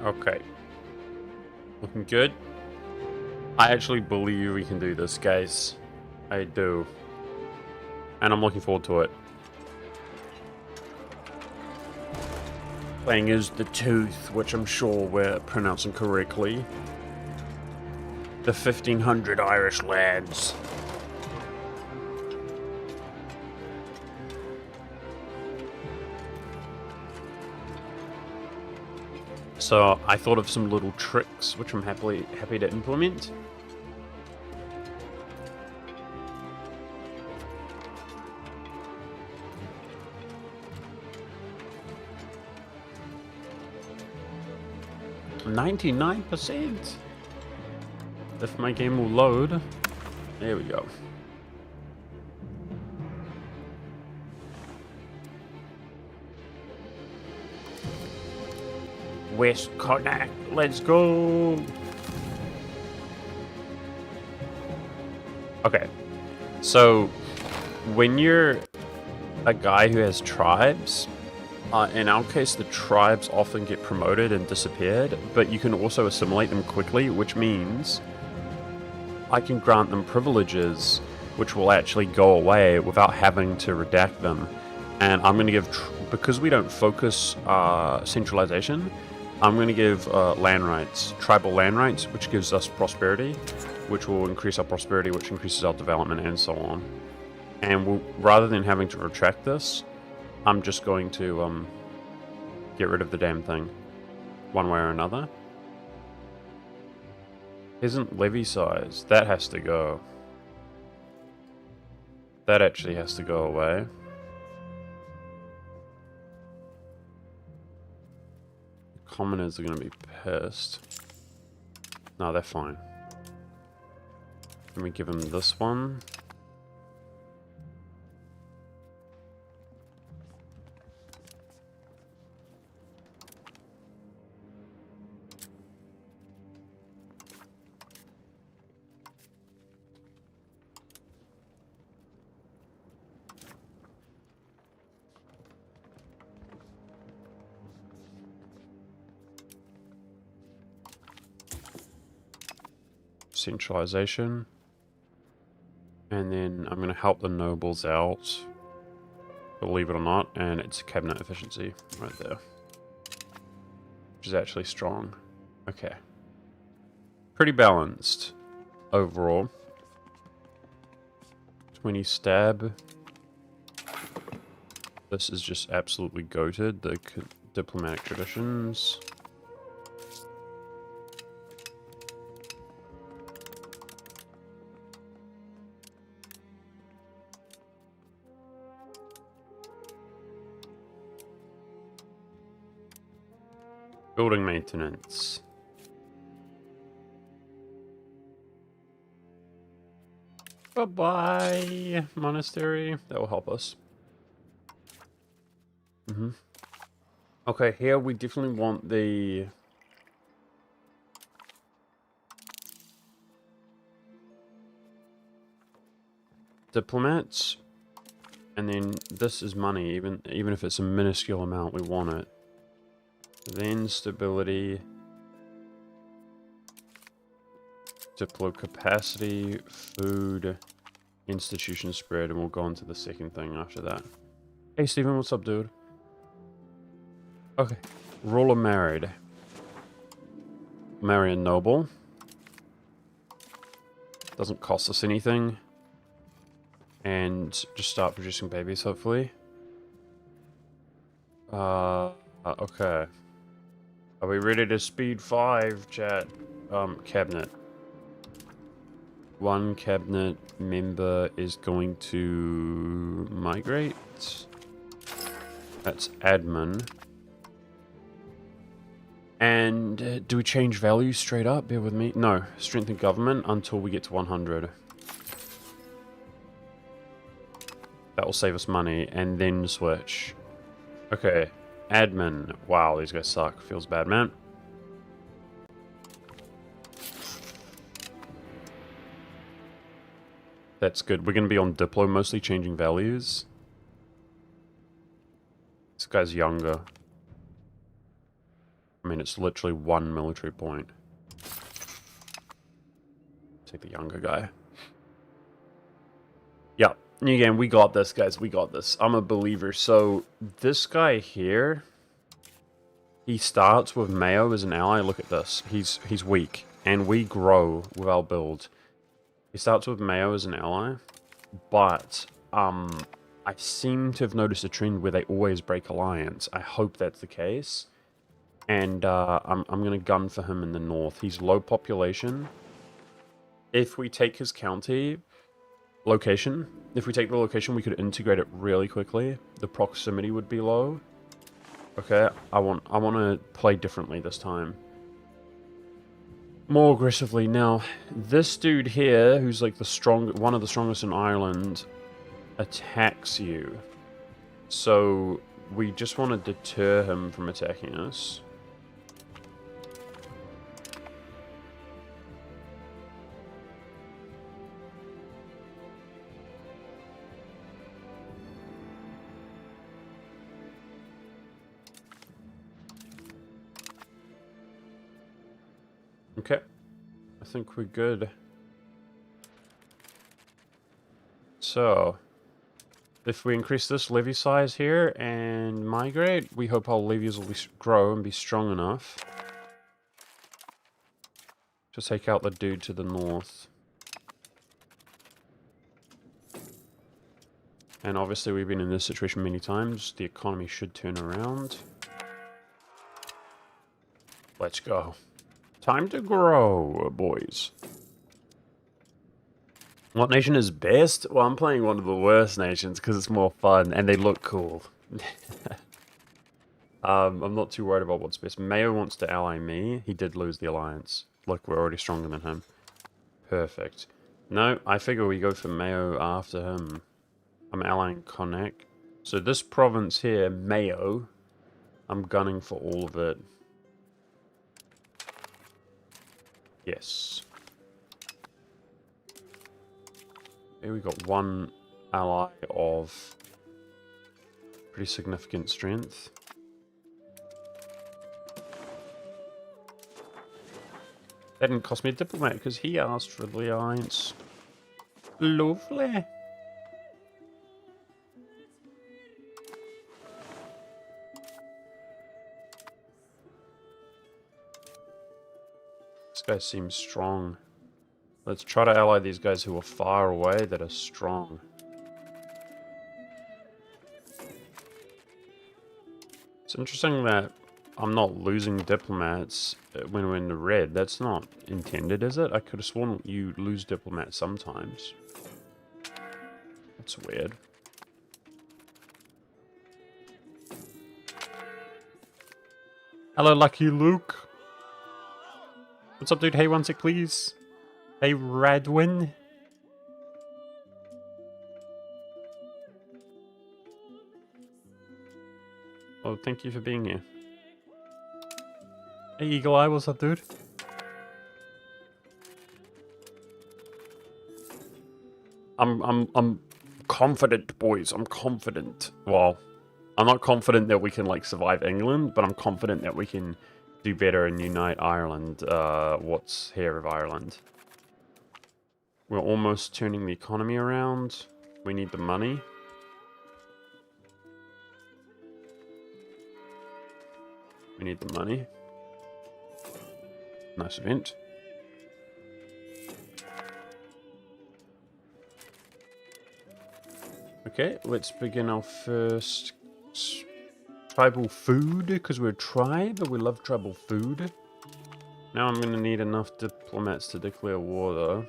Okay. Looking good. I actually believe we can do this, guys. I do. And I'm looking forward to it. Playing as the Tooth, which I'm sure we're pronouncing correctly. The 1500 Irish lads. So I thought of some little tricks, which I'm happy to implement. %99%. If my game will load. There we go. West Connect, let's go. Okay, so when you're a guy who has tribes, in our case the tribes often get promoted and disappeared, but you can also assimilate them quickly, which means I can grant them privileges which will actually go away without having to redact them. And I'm going to give, because we don't focus centralization, I'm going to give land rights, tribal land rights, which gives us prosperity, which will increase our prosperity, which increases our development, and so on. And rather than having to retract this, I'm just going to get rid of the damn thing, one way or another. Isn't levy size? That has to go. That actually has to go away. Commoners are going to be pissed. No, they're fine. Let me give them this one. Centralization, and then I'm going to help the nobles out, believe it or not, and it's cabinet efficiency right there, which is actually strong. Okay, pretty balanced overall. 20 stab. This is just absolutely goated, the diplomatic traditions. Building maintenance. Bye-bye, monastery. That will help us. Okay, here we definitely want the... diplomats. And then this is money, even if it's a minuscule amount, we want it. Then stability, diplo capacity, food, institution spread, and we'll go on to the second thing after that. Hey Stephen, what's up, dude? Okay, ruler married. Marry a noble. Doesn't cost us anything. And just start producing babies, hopefully. Okay. Are we ready to speed 5, chat? Cabinet. One cabinet member is going to migrate. That's admin. And do we change value straight up? Bear with me. No, strengthen government until we get to 100. That will save us money, and then switch. Okay. Admin. Wow, these guys suck. Feels bad, man. That's good. We're going to be on Diplo, mostly changing values. This guy's younger. I mean, it's literally 1 military point. Take the younger guy. Yep. New game. We got this, guys. We got this. I'm a believer. So, this guy here, he starts with Mayo as an ally. Look at this. He's weak. And we grow with our build. He starts with Mayo as an ally. But, I seem to have noticed a trend where they always break alliance. I hope that's the case. And, I'm going to gun for him in the north. He's low population. If we take his county location, if we take the location, we could integrate it really quickly. The proximity would be low. Okay, I want to play differently this time. More aggressively. Now, this dude here, who's like one of the strongest in Ireland, attacks you. So we just want to deter him from attacking us. Okay, I think we're good. So, if we increase this levy size here and migrate, we hope our levies will grow and be strong enough to take out the dude to the north. And obviously we've been in this situation many times. The economy should turn around. Let's go. Time to grow, boys. What nation is best? Well, I'm playing one of the worst nations because it's more fun and they look cool. I'm not too worried about what's best. Mayo wants to ally me. He did lose the alliance. Look, we're already stronger than him. Perfect. No, I figure we go for Mayo after him. I'm allying Connacht. So this province here, Mayo, I'm gunning for all of it. Yes. Here we got one ally of pretty significant strength. That didn't cost me a diplomat because he asked for the alliance. Lovely. This guy seems strong. Let's try to ally these guys who are far away that are strong. It's interesting that I'm not losing diplomats when we're in the red. That's not intended, is it? I could have sworn you lose diplomats sometimes. That's weird. Hello, Lucky Luke. What's up, dude? Hey, one sec, please. Hey, Radwin. Oh, thank you for being here. Hey, Eagle Eye, what's up, dude? I'm confident, boys. I'm confident. Well, I'm not confident that we can like survive England, but I'm confident that we can do better and unite Ireland. What's here of Ireland? We're almost turning the economy around. We need the money. We need the money. Nice event. Okay, let's begin our first tribal food, because we're a tribe, and we love tribal food. Now I'm going to need enough diplomats to declare war, though.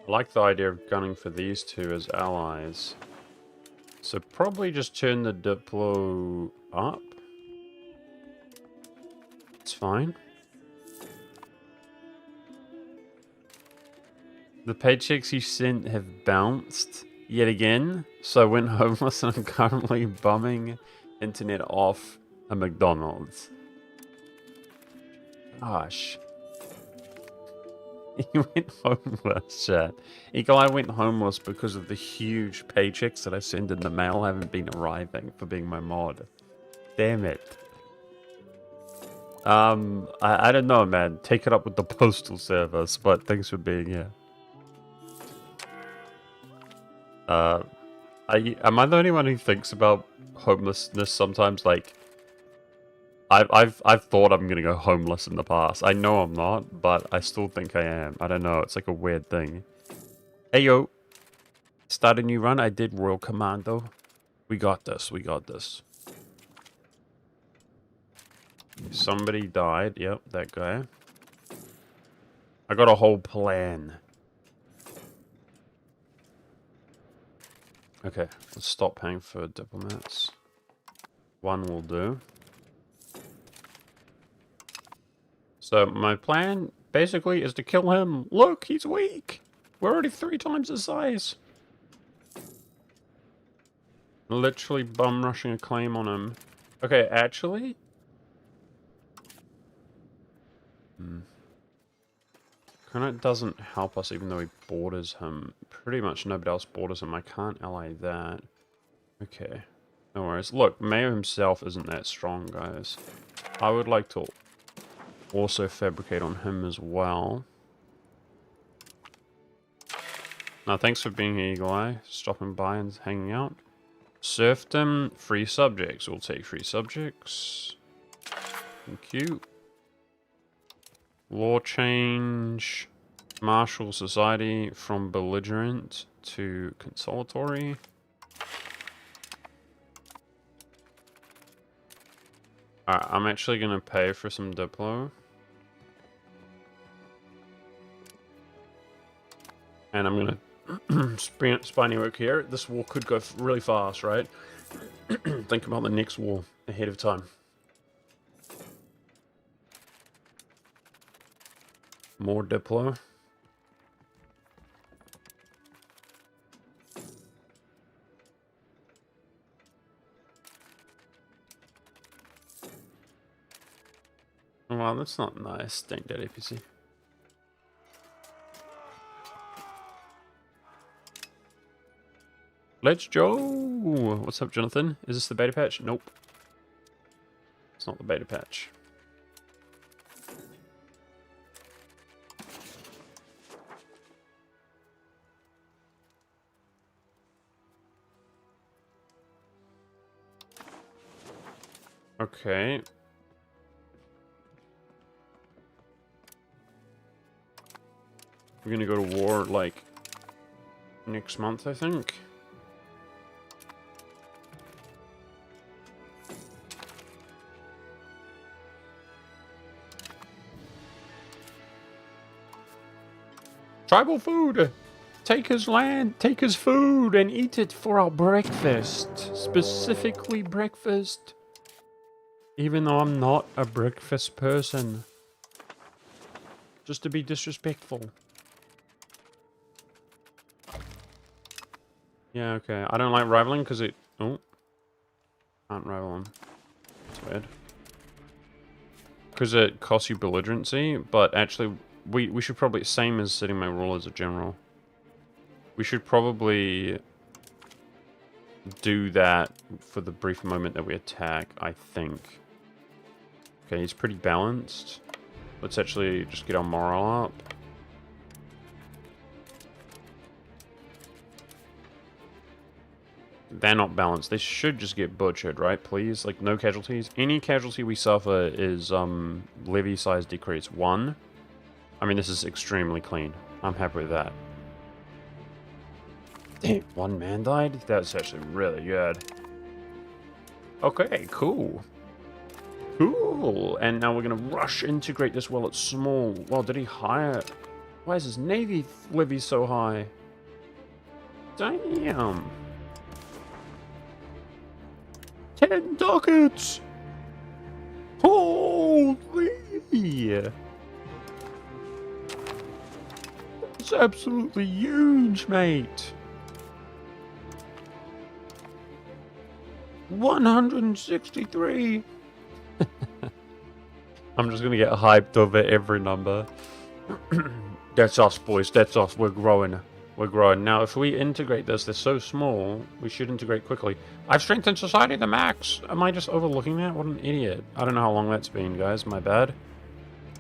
I like the idea of gunning for these two as allies. So probably just turn the Diplo up. It's fine. The paychecks you sent have bounced yet again. So I went homeless and I'm currently bumming internet off a McDonald's. Gosh. He went homeless, chat. Eagle Eye went homeless because of the huge paychecks that I send in the mail haven't been arriving for being my mod. Damn it. I don't know, man. Take it up with the postal service, but thanks for being here. Am I the only one who thinks about homelessness sometimes? Like, I've thought I'm gonna go homeless in the past. I know I'm not, but I still think I am. I don't know. It's like a weird thing. Hey yo, start a new run. I did Royal Commando. We got this. We got this. Somebody died. Yep, that guy. I got a whole plan. Okay, let's stop paying for diplomats. One will do. So my plan basically is to kill him. Look, he's weak. We're already 3 times his size. Literally bum rushing a claim on him. Okay, actually. Kinda doesn't help us even though he borders him. Pretty much nobody else borders him. I can't ally that. Okay. No worries. Look, Mayo himself isn't that strong, guys. I would like to also fabricate on him as well. Now, thanks for being here, Eagle Eye. Stopping by and hanging out. Serfdom, free subjects. We'll take free subjects. Thank you. Law change. Martial society from belligerent to consolatory. Alright, I'm actually going to pay for some Diplo. And I'm going to spiny work here. This war could go really fast, right? Think about the next war ahead of time. More Diplo. Well, that's not nice. Thank that APC. Let's go! What's up, Jonathan? Is this the beta patch? Nope. It's not the beta patch. Okay. We're gonna go to war, like, next month, I think. Tribal food! Take his land, take his food, and eat it for our breakfast. Specifically breakfast. Even though I'm not a breakfast person. Just to be disrespectful. Yeah, okay. I don't like rivaling because it... Oh. Can't rival him. That's weird. Because it costs you belligerency, but actually... We should probably... Same as setting my rule as a general. We should probably... do that for the brief moment that we attack, I think. Okay, he's pretty balanced. Let's actually just get our morale up. They're not balanced. They should just get butchered, right? Please, like, no casualties. Any casualty we suffer is levy size decrease 1. I mean, this is extremely clean. I'm happy with that. Damn, 1 man died? That's actually really good. Okay, cool. Cool. And now we're gonna rush integrate this while it's small. Well, did he hire... Why is his navy levy so high? Damn. 10 ducats! Holy! It's absolutely huge, mate. 163. I'm just gonna get hyped over every number. That's us, boys. That's us. We're growing. We're growing. Now, if we integrate this, they're so small, we should integrate quickly. I've strengthened society to the max. Am I just overlooking that? What an idiot. I don't know how long that's been, guys. My bad.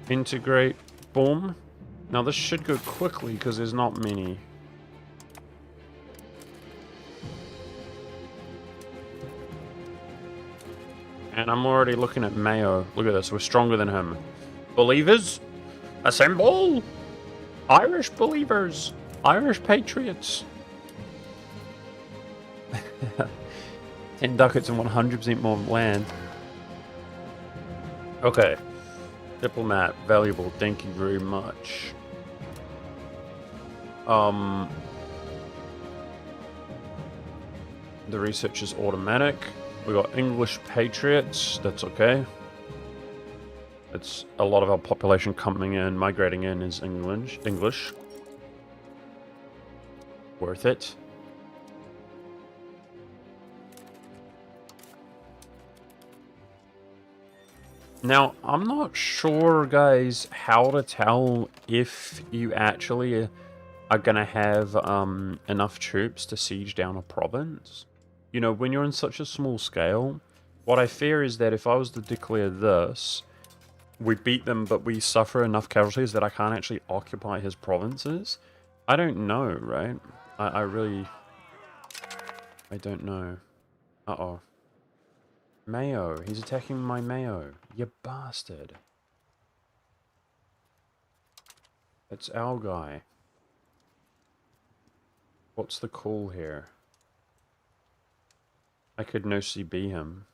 Integrate. Boom. Now, this should go quickly because there's not many. And I'm already looking at Mayo. Look at this. We're stronger than him. Believers, assemble! Irish believers. Irish patriots. 10 ducats and 100% more land. Okay. Diplomat. Valuable. Thank you very much. The research is automatic. We got English patriots. That's okay. It's a lot of our population coming in, migrating in is English. Worth it. Now, I'm not sure, guys, how to tell if you actually are going to have enough troops to siege down a province. You know, when you're in such a small scale, what I fear is that if I was to declare this, we beat them, but we suffer enough casualties that I can't actually occupy his provinces. I don't know, right? I don't know. Uh-oh. Mayo. He's attacking my Mayo. You bastard. It's our guy. What's the call here? I could no CB him.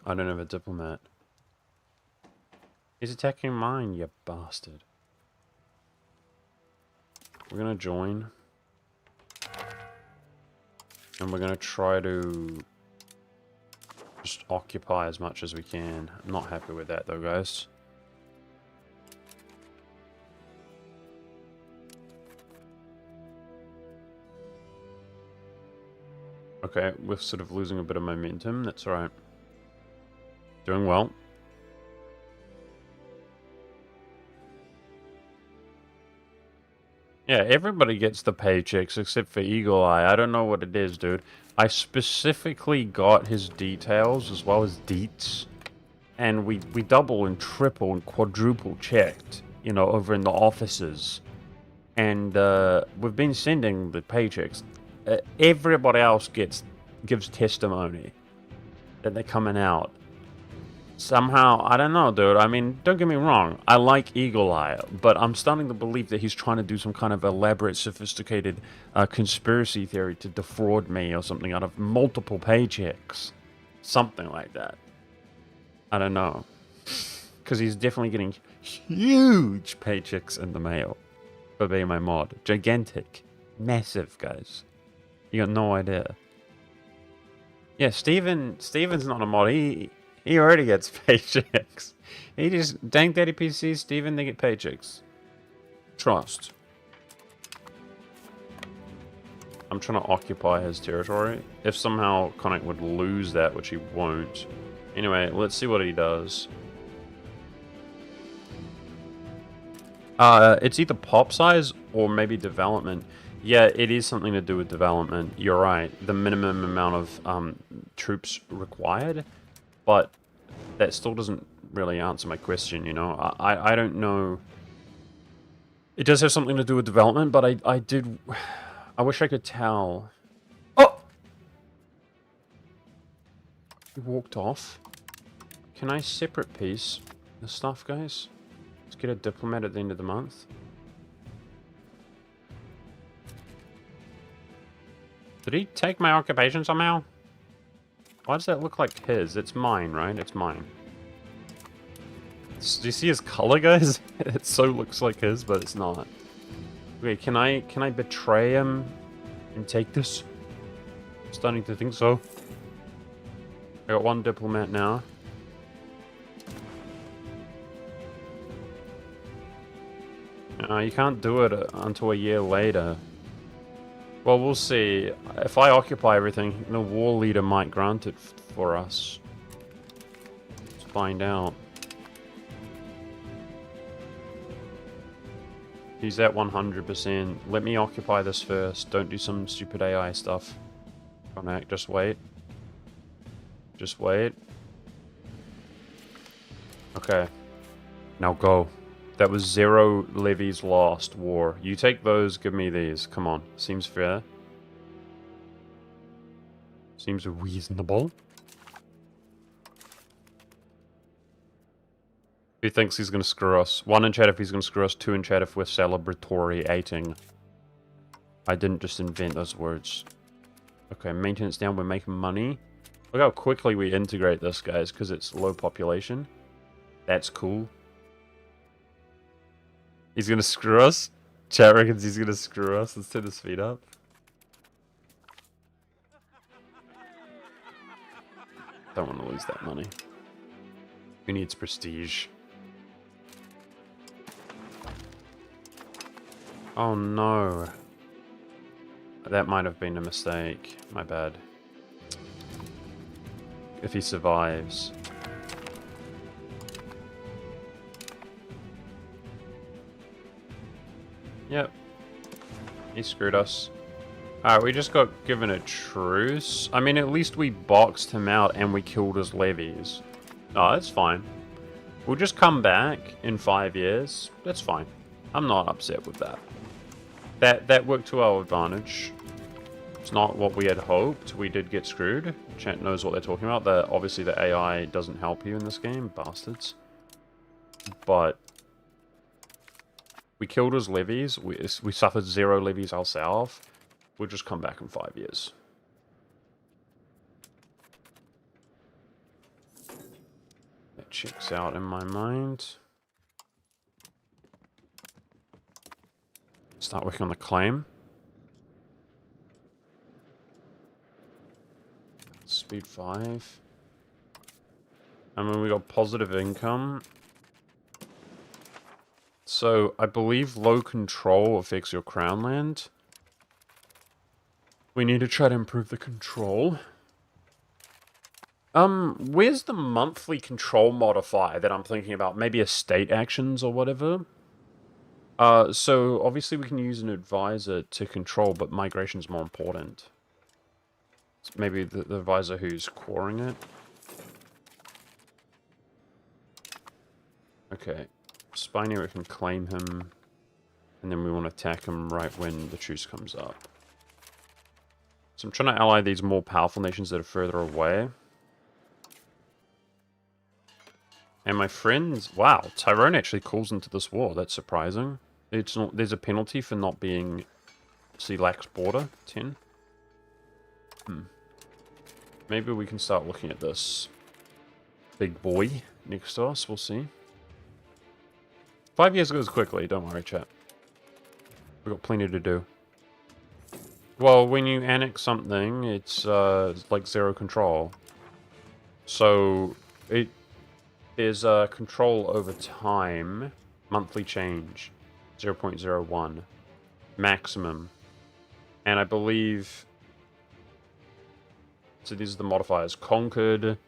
I don't have a diplomat. He's attacking mine, you bastard. We're gonna join. And we're gonna try to just occupy as much as we can. I'm not happy with that though, guys. Okay, we're sort of losing a bit of momentum. That's alright. Doing well. Yeah, everybody gets the paychecks except for Eagle Eye. I don't know what it is, dude. I specifically got his details as well as deets. And we double and triple and quadruple checked, you know, over in the offices. And we've been sending the paychecks. Everybody else gives testimony that they're coming out. Somehow, I don't know, dude. I mean, don't get me wrong. I like Eagle Eye, but I'm starting to believe that he's trying to do some kind of elaborate, sophisticated conspiracy theory to defraud me or something out of multiple paychecks. Something like that. I don't know. Because he's definitely getting huge paychecks in the mail for being my mod. Gigantic. Massive, guys. You got no idea. Yeah, Steven's not a mod. He already gets paychecks. He just... Dank Daddy PC, Steven, they get paychecks. Trust. I'm trying to occupy his territory. If somehow Connect would lose that, which he won't. Anyway, let's see what he does. It's either pop size or maybe development. Yeah, it is something to do with development. You're right. The minimum amount of troops required. But that still doesn't really answer my question, you know. I don't know. It does have something to do with development, but I wish I could tell. Oh! He walked off. Can I separate piece the stuff, guys? Let's get a diplomat at the end of the month. Did he take my occupation somehow? Why does that look like his? It's mine, right? It's mine. Do you see his color, guys? It so looks like his, but it's not. Okay, can I betray him and take this? I'm starting to think so. I got one diplomat now. You can't do it until a year later. Well, we'll see. If I occupy everything, the war leader might grant it for us. Let's find out. He's at 100%. Let me occupy this first. Don't do some stupid AI stuff. Connect, just wait. Just wait. Okay. Now go. That was 0 levies lost war. You take those, give me these. Come on. Seems fair. Seems reasonable. Who thinks he's going to screw us? 1 in chat if he's going to screw us, 2 in chat if we're celebratory-ating. I didn't just invent those words. Okay, maintenance down, we're making money. Look how quickly we integrate this, guys, because it's low population. That's cool. He's going to screw us? Chat reckons he's going to screw us. Let's turn the speed up. Don't want to lose that money. Who needs prestige? Oh no. That might have been a mistake. My bad. If he survives. Yep. He screwed us. Alright, we just got given a truce. I mean, at least we boxed him out and we killed his levies. Oh, that's fine. We'll just come back in 5 years. That's fine. I'm not upset with that. That worked to our advantage. It's not what we had hoped. We did get screwed. Chat knows what they're talking about. Obviously, the AI doesn't help you in this game. Bastards. But we killed his levies. We suffered 0 levies ourselves. We'll just come back in 5 years. That checks out in my mind. Start working on the claim. Speed 5. And then we got positive income. So, I believe low control affects your crown land. We need to try to improve the control. Where's the monthly control modifier that I'm thinking about? Maybe estate actions or whatever? So obviously we can use an advisor to control, but migration is more important. Maybe the advisor who's coring it. Okay. Spiny, we can claim him. And then we want to attack him right when the truce comes up. So I'm trying to ally these more powerful nations that are further away. And my friends... Wow, Tyrone actually calls into this war. That's surprising. It's not, there's a penalty for not being... See, lax border. 10. Maybe we can start looking at this big boy next to us. We'll see. 5 years goes quickly. Don't worry, chat. We've got plenty to do. Well, when you annex something, it's like 0 control. So, there's control over time. Monthly change. 0.01. Maximum. And I believe... So these are the modifiers. Conquered.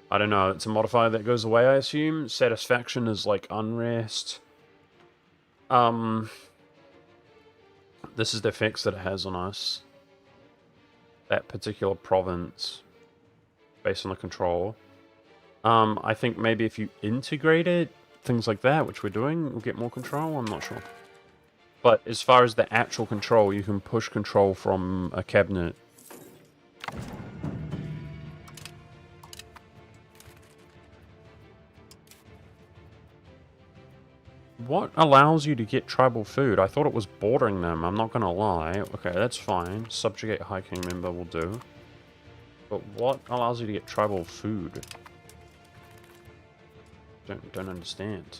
I don't know. It's a modifier that goes away, I assume. Satisfaction is like unrest. This is the effects that it has on us. That particular province. Based on the control. I think maybe if you integrate it, things like that, which we're doing, we'll get more control. I'm not sure. But as far as the actual control, you can push control from a cabinet. What allows you to get tribal food? I thought it was bordering them, I'm not gonna lie. Okay, that's fine. Subjugate High King member will do. But what allows you to get tribal food? Don't understand.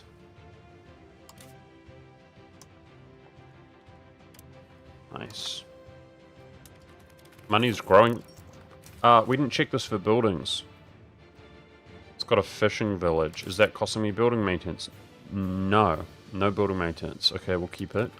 Nice. Money's growing. We didn't check this for buildings. It's got a fishing village. Is that costing me building maintenance? No. No building maintenance. Okay, we'll keep it.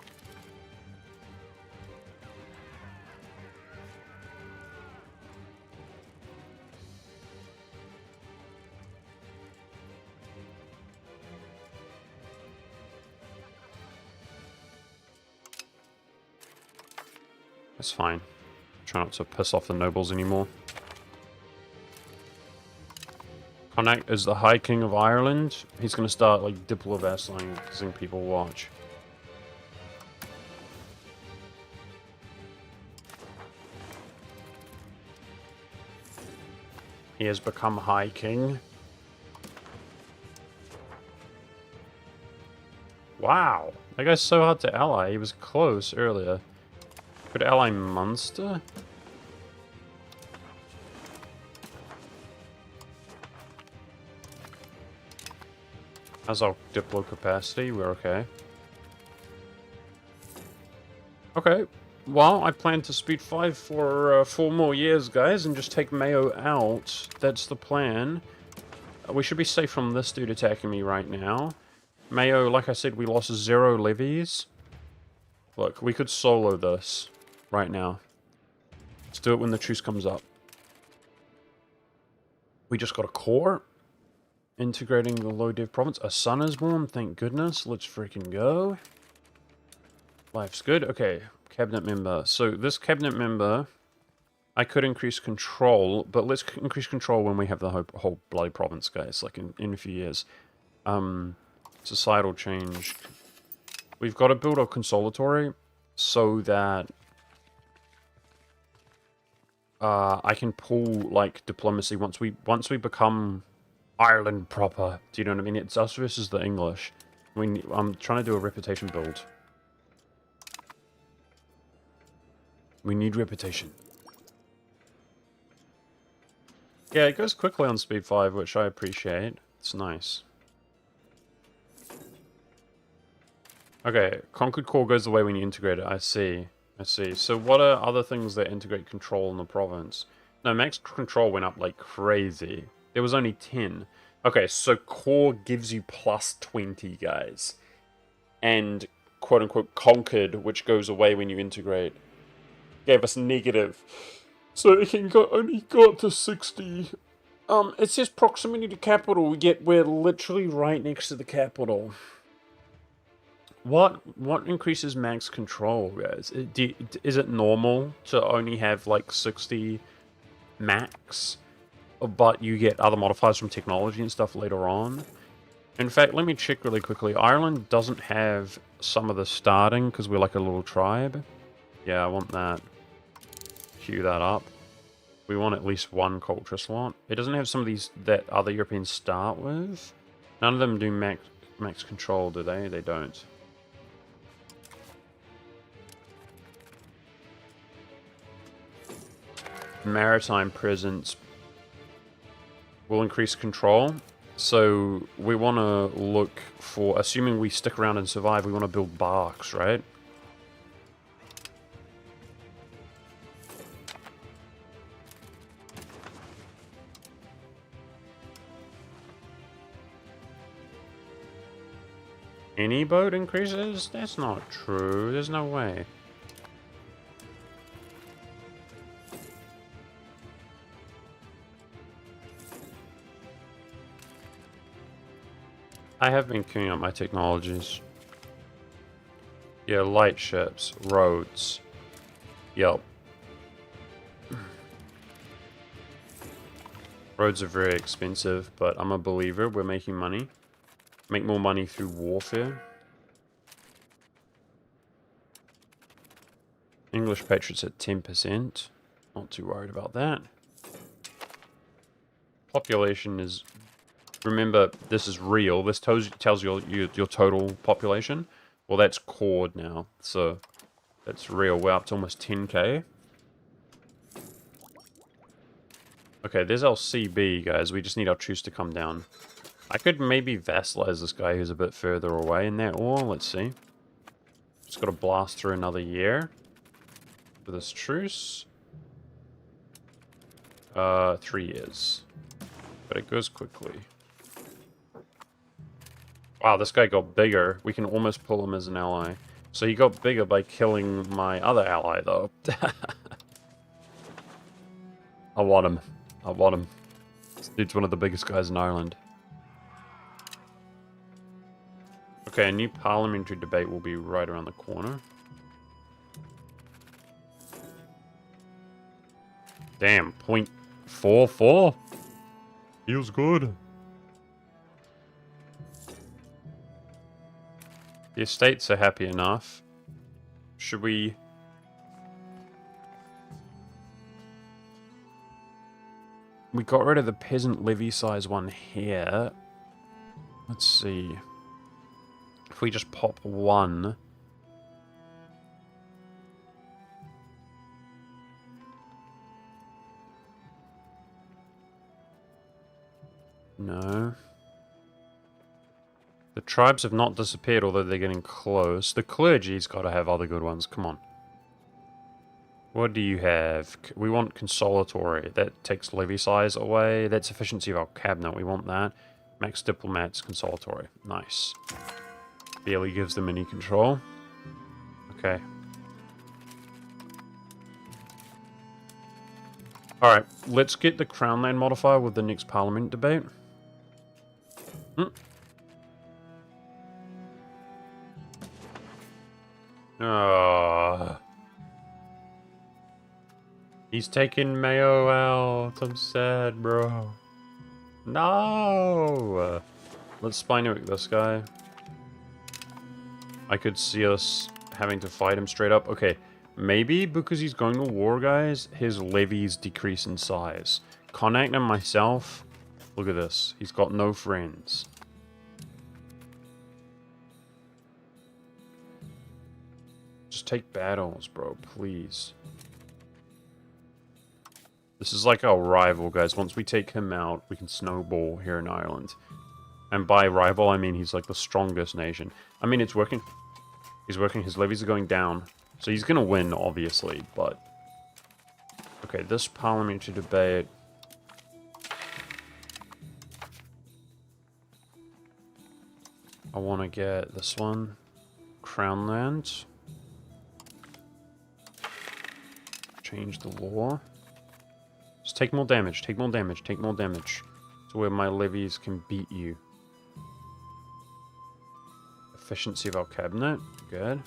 That's fine. Try not to piss off the nobles anymore. Connacht is the High King of Ireland. He's going to start, like, diplo-vassalizing people. Watch. He has become High King. Wow. That guy's so hard to ally. He was close earlier. Could ally Munster? How's our diplo capacity? We're okay. Okay. Well, I plan to speed 5 for 4 more years, guys, and just take Mayo out. That's the plan. We should be safe from this dude attacking me right now. Mayo, like I said, we lost 0 levies. Look, we could solo this right now. Let's do it when the truce comes up. We just got a core. Integrating the low dev province. A son is born, thank goodness. Let's freaking go. Life's good. Okay, cabinet member. So this cabinet member, I could increase control, but let's increase control when we have the whole bloody province, guys, like in a few years. Societal change. We've got to build a consolatory so that I can pull, like, diplomacy once we become Ireland proper. Do you know what I mean? It's us versus the English. I'm trying to do a reputation build. We need reputation. Yeah, it goes quickly on speed 5, which I appreciate. It's nice. Okay, Conquered Core goes away when you integrate it. I see. I see. So what are other things that integrate control in the province? No, max control went up like crazy. There was only 10. Okay, so core gives you plus 20, guys. And quote-unquote conquered, which goes away when you integrate, gave us negative. So it can only go up to 60. It says proximity to capital, yet we're literally right next to the capital. What increases max control, guys? Is it normal to only have like 60 max, but you get other modifiers from technology and stuff later on? In fact, let me check really quickly. Ireland doesn't have some of the starting because we're like a little tribe. Yeah, I want that. Queue that up. We want at least 1 culture slot. It doesn't have some of these that other Europeans start with. None of them do max control, do they? They don't. Maritime presence will increase control. So we want to look for, assuming we stick around and survive, we want to build barks, right? Any boat increases? That's not true. There's no way. I have been queuing up my technologies. Yeah, light ships, roads. Yep. Roads are very expensive, but I'm a believer. We're making money. Make more money through warfare. English patriots at 10%. Not too worried about that. Population is... Remember, this is real. This tells you your total population. Well, that's cored now, so that's real. We're up to almost 10k. Okay, there's our CB, guys. We just need our truce to come down. I could maybe vassalize this guy who's a bit further away in that war. Let's see. Just got to blast through another year for this truce. 3 years. But it goes quickly. Wow, this guy got bigger. We can almost pull him as an ally. So he got bigger by killing my other ally, though. I want him. I want him. This dude's one of the biggest guys in Ireland. Okay, a new parliamentary debate will be right around the corner. Damn, 0.44? Feels good. The estates are happy enough. Should we... We got rid of the peasant levy size one here. Let's see. If we just pop one... No. The tribes have not disappeared, although they're getting close. The clergy's got to have other good ones. Come on. What do you have? We want consolatory. That takes levy size away. That's efficiency of our cabinet. We want that. Max diplomats, consolatory. Nice. Barely gives them any control. Okay. Alright, let's get the Crown Land modifier with the next Parliament debate. He's taking Mayo out. I'm sad, bro. No! Let's spy nuke this guy. I could see us having to fight him straight up. Okay, maybe because he's going to war, guys, his levies decrease in size. Connacht and myself, look at this. He's got no friends. Just take battles, bro, please. This is like our rival, guys. Once we take him out, we can snowball here in Ireland. And by rival, I mean he's like the strongest nation. I mean, it's working. He's working. His levies are going down. So he's going to win, obviously, but... Okay, this parliamentary debate... I want to get this one. Crown Land. Change the law. Just take more damage, take more damage, take more damage. To where my levies can beat you. Efficiency of our cabinet. Good.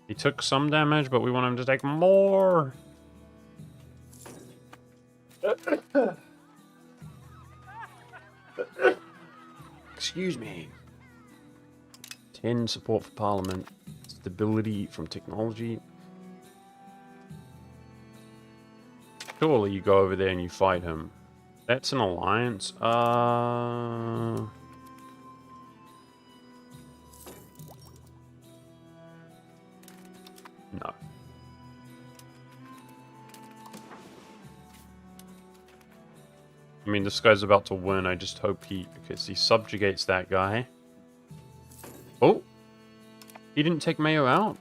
He took some damage, but we want him to take more. Excuse me. 10 support for Parliament. Stability from technology. Surely you go over there and you fight him. That's an alliance. No. I mean, this guy's about to win. I just hope he... Okay, so he subjugates that guy. Oh! He didn't take Mayo out.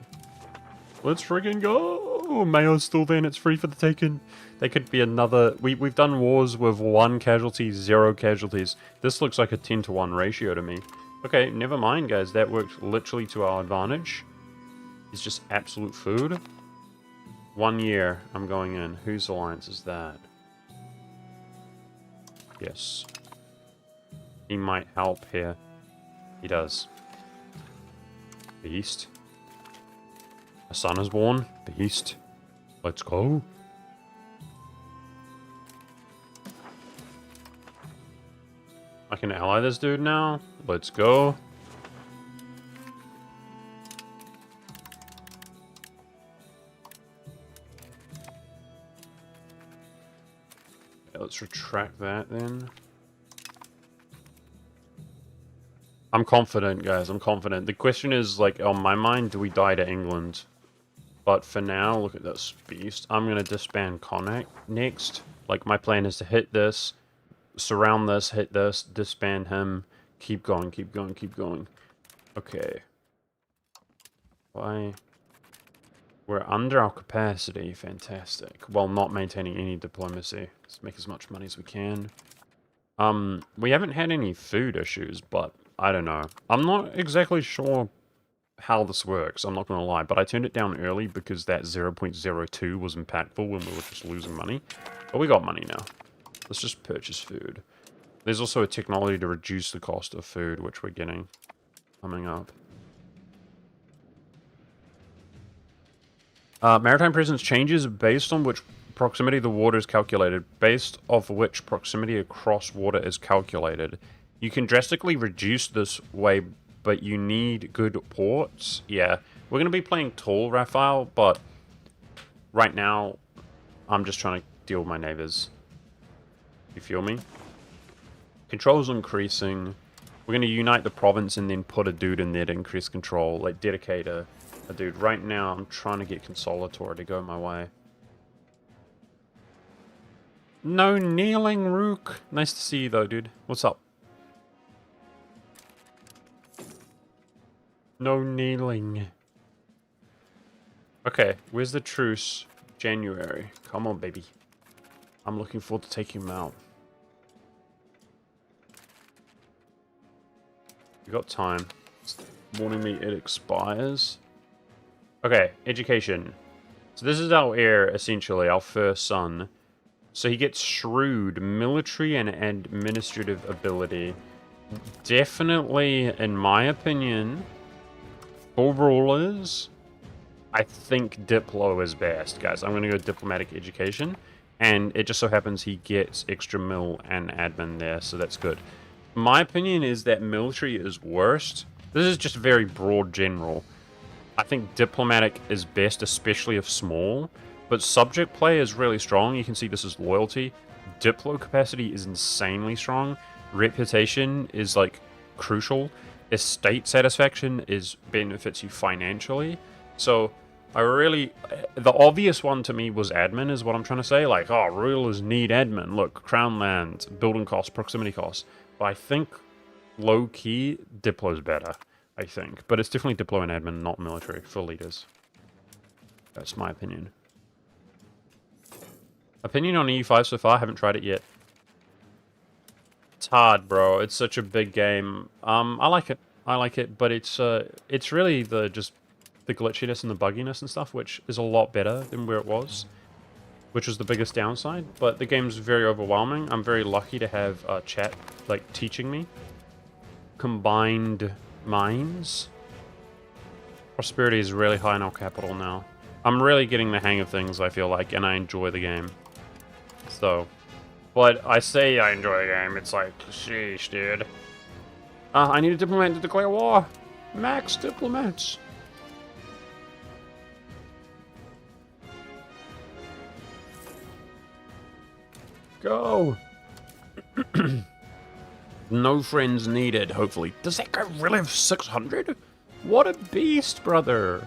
Let's friggin' go! Mayo's still there and it's free for the taking. They could be another... We've done wars with 1 casualty, 0 casualties. This looks like a 10-to-1 ratio to me. Okay, never mind, guys. That worked literally to our advantage. It's just absolute food. 1 year, I'm going in. Whose alliance is that? Yes. He might help here. He does. Beast. A son is born. Beast. Let's go. I can ally this dude now. Let's go. Let's retract that then. I'm confident, guys. I'm confident. The question is, like, on my mind, do we die to England? But for now, look at this beast. I'm going to disband Connacht next. Like, my plan is to hit this, surround this, hit this, disband him, keep going, keep going, keep going. Okay. Why? We're under our capacity. Fantastic. While not maintaining any diplomacy. Let's make as much money as we can. We haven't had any food issues, but I don't know. I'm not exactly sure how this works, I'm not going to lie, but I turned it down early because that 0.02 was impactful when we were just losing money. But we got money now. Let's just purchase food. There's also a technology to reduce the cost of food, which we're getting coming up. Maritime presence changes based on which proximity the water is calculated, based off which proximity across water is calculated. You can drastically reduce this way, but you need good ports. Yeah, we're going to be playing tall, Raphael, but right now, I'm just trying to deal with my neighbors. You feel me? Control's increasing. We're going to unite the province and then put a dude in there to increase control. Like, dedicate a dude. Right now, I'm trying to get consolatory to go my way. No kneeling, Rook. Nice to see you, though, dude. What's up? No kneeling. Okay, where's the truce? January. Come on, baby. I'm looking forward to taking him out. We got time. It's warning me it expires. Okay, education. So this is our heir, essentially, our first son. So he gets shrewd, military and administrative ability. Definitely, in my opinion, for rulers, I think Diplo is best, guys. I'm going to go diplomatic education. And it just so happens he gets extra mil and admin there, so that's good. My opinion is that military is worst. This is just very broad general. I think diplomatic is best, especially if small. But subject play is really strong. You can see this is loyalty. Diplo capacity is insanely strong. Reputation is like crucial. Estate satisfaction is benefits you financially. So I really, the obvious one to me was admin is what I'm trying to say. Like, oh, rulers need admin. Look, crown land, building costs, proximity costs. But I think low key Diplo's better. I think, but it's definitely Diplo and admin, not military for leaders. That's my opinion. Opinion on EU5 so far? Haven't tried it yet. It's hard, bro. It's such a big game. I like it. I like it, but it's really the glitchiness and the bugginess and stuff, which is a lot better than where it was, which was the biggest downside. But the game's very overwhelming. I'm very lucky to have chat like teaching me. Combined minds. Prosperity is really high in our capital now. I'm really getting the hang of things, I feel like, and I enjoy the game. So, but I say I enjoy the game, it's like, sheesh, dude. I need a diplomat to declare war. Max diplomats. Go. No friends needed, hopefully. Does that guy really have 600? What a beast, brother.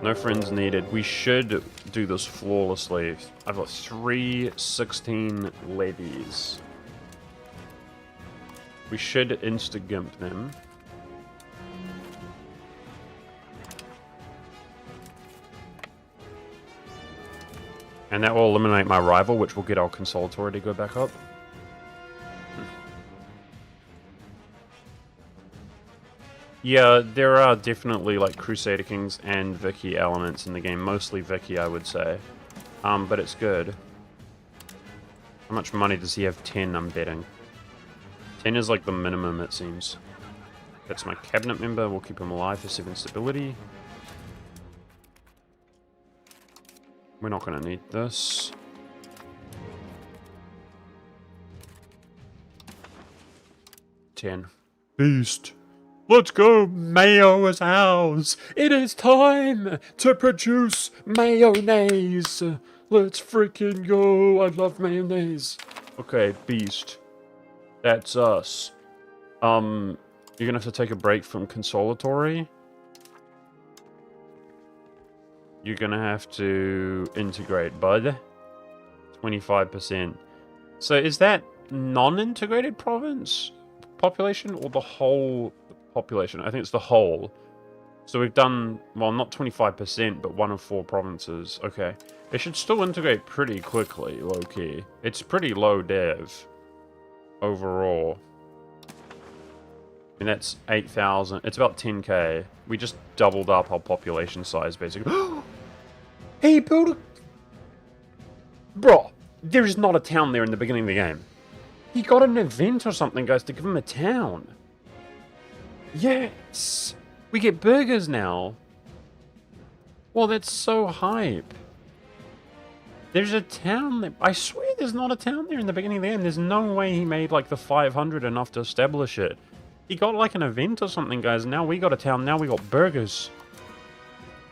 No friends needed. We should do this flawlessly. I've got 316 levies. We should insta-gimp them. And that will eliminate my rival, which will get our consolatory to go back up. Yeah, there are definitely like Crusader Kings and Vicky elements in the game. Mostly Vicky, I would say. But it's good. How much money does he have? 10, I'm betting. 10 is like the minimum, it seems. That's my cabinet member. We'll keep him alive for 7 stability. We're not going to need this. $10. Beast. Let's go! Mayo is ours! It is time to produce mayonnaise! Let's freaking go! I love mayonnaise! Okay, beast. That's us. You're gonna have to take a break from consolatory. You're gonna have to integrate, bud. 25%. So is that non-integrated province population or the whole population? I think it's the whole. So we've done, well, not 25%, but 1 of 4 provinces. Okay. It should still integrate pretty quickly, low-key. It's pretty low dev overall. And that's 8,000. It's about 10k. We just doubled up our population size, basically. Hey, build a... Bro, there is not a town there in the beginning of the game. He got an event or something, guys, to give him a town. Yes! We get burgers now. Well, that's so hype. There's a town that... I swear there's not a town there in the beginning of the game. There's no way he made, like, the 500 enough to establish it. He got, like, an event or something, guys. Now we got a town. Now we got burgers.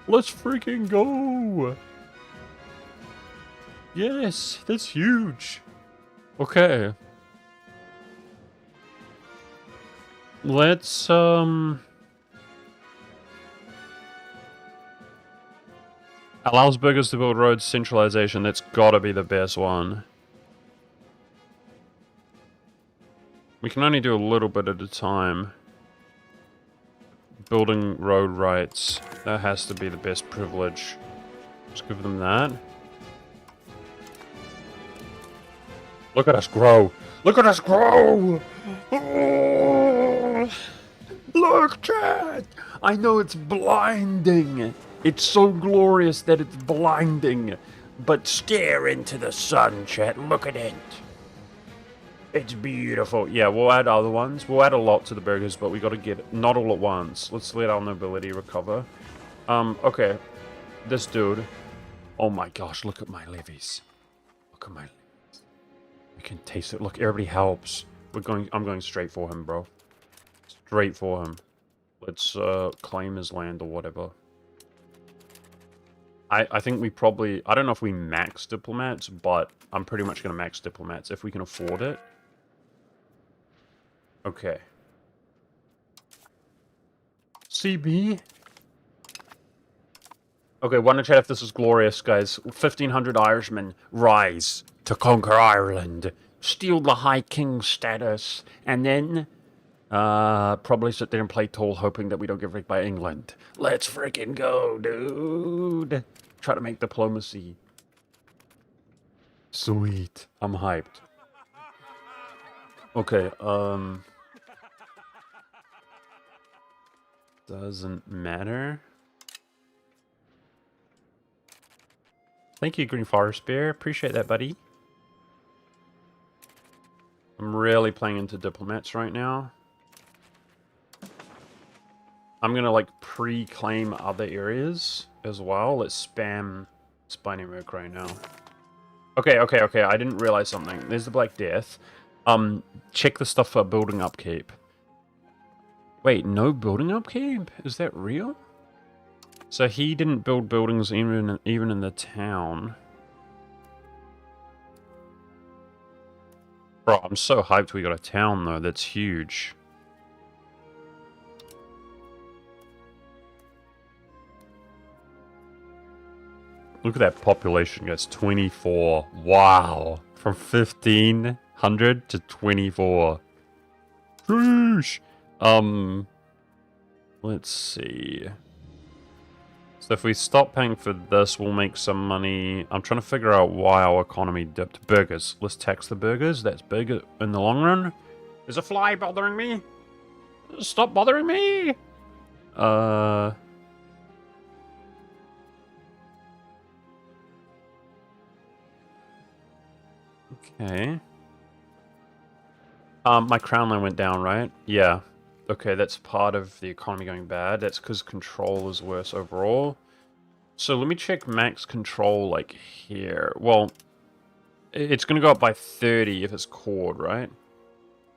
Let's freaking go! Yes, that's huge. Okay. Let's, allows burgers to build roads, centralization. That's gotta be the best one. We can only do a little bit at a time. Building road rights. That has to be the best privilege. Let's give them that. Look at us grow! Look at us grow! Oh, look, Chad! I know it's blinding. It's so glorious that it's blinding. But stare into the sun, Chet. Look at it. It's beautiful. Yeah, we'll add other ones. We'll add a lot to the burgers, but we gotta get it. Not all at once. Let's let our nobility recover. Okay. This dude. Oh my gosh, look at my levies. Look at my levies. We can taste it. Look, everybody helps. I'm going straight for him, bro. Straight for him. Let's claim his land or whatever. I think we probably... I don't know if we max diplomats, but I'm pretty much going to max diplomats if we can afford it. Okay. CB? Okay, wanna chat if this is glorious, guys. 1,500 Irishmen rise to conquer Ireland, steal the High King status, and then... probably sit there and play tall, hoping that we don't get wrecked by England. Let's freaking go, dude. Try to make diplomacy. Sweet. I'm hyped. Okay, doesn't matter. Thank you, Green Forest Bear. Appreciate that, buddy. I'm really playing into diplomats right now. I'm gonna like pre-claim other areas as well. Let's spam Spiny Merc right now. Okay. I didn't realize something. There's the Black Death. Check the stuff for building upkeep. Wait, no building upkeep? Is that real? So he didn't build buildings even in the town. Bro, I'm so hyped we got a town though. That's huge. Look at that population, guys. 24. Wow. From 1,500 to 24. Sheesh. Let's see. So if we stop paying for this, we'll make some money. I'm trying to figure out why our economy dipped. Burgers. Let's tax the burgers. That's big in the long run. There's a fly bothering me. Stop bothering me. Okay. My crown line went down, right? Yeah. Okay, that's part of the economy going bad. That's because control is worse overall. So let me check max control, like, here. Well, it's going to go up by 30 if it's cord, right?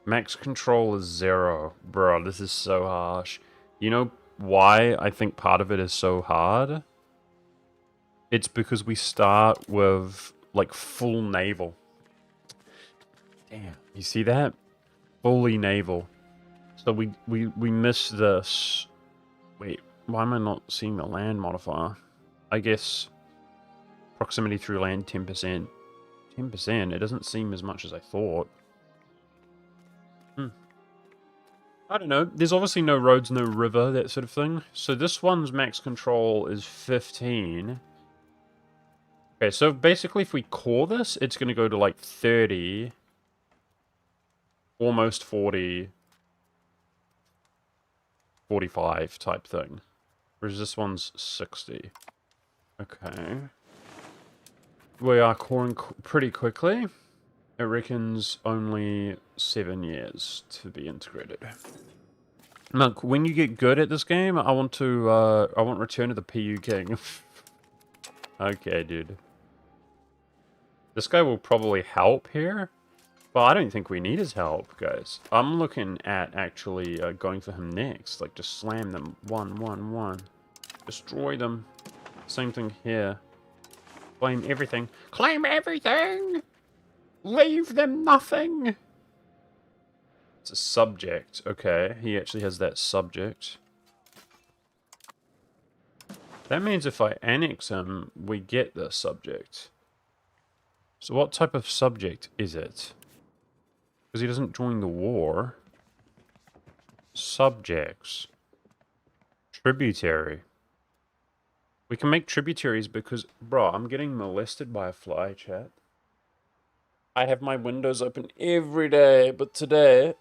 Max control is 0. Bro, this is so harsh. You know why I think part of it is so hard? It's because we start with, like, full naval. Damn, you see that? Fully naval. So we miss this. Wait, why am I not seeing the land modifier? I guess proximity through land 10%. 10%? It doesn't seem as much as I thought. I don't know. There's obviously no roads, no river, that sort of thing. So this one's max control is 15. Okay, so basically if we core this, it's going to go to like 30. Almost 40. 45 type thing. Whereas this one's 60. Okay. We are coring pretty quickly. It reckons only 7 years to be integrated. Look, when you get good at this game, I want Return of the PU King. Okay, dude. This guy will probably help here. Well, I don't think we need his help, guys. I'm looking at actually going for him next. Like, just slam them. 1, 1, 1. Destroy them. Same thing here. Claim everything. Claim everything! Leave them nothing! It's a subject. Okay, he actually has that subject. That means if I annex him, we get the subject. So what type of subject is it? Because he doesn't join the war. Subjects. Tributary. We can make tributaries because... Bro, I'm getting molested by a fly, chat. I have my windows open every day, but today...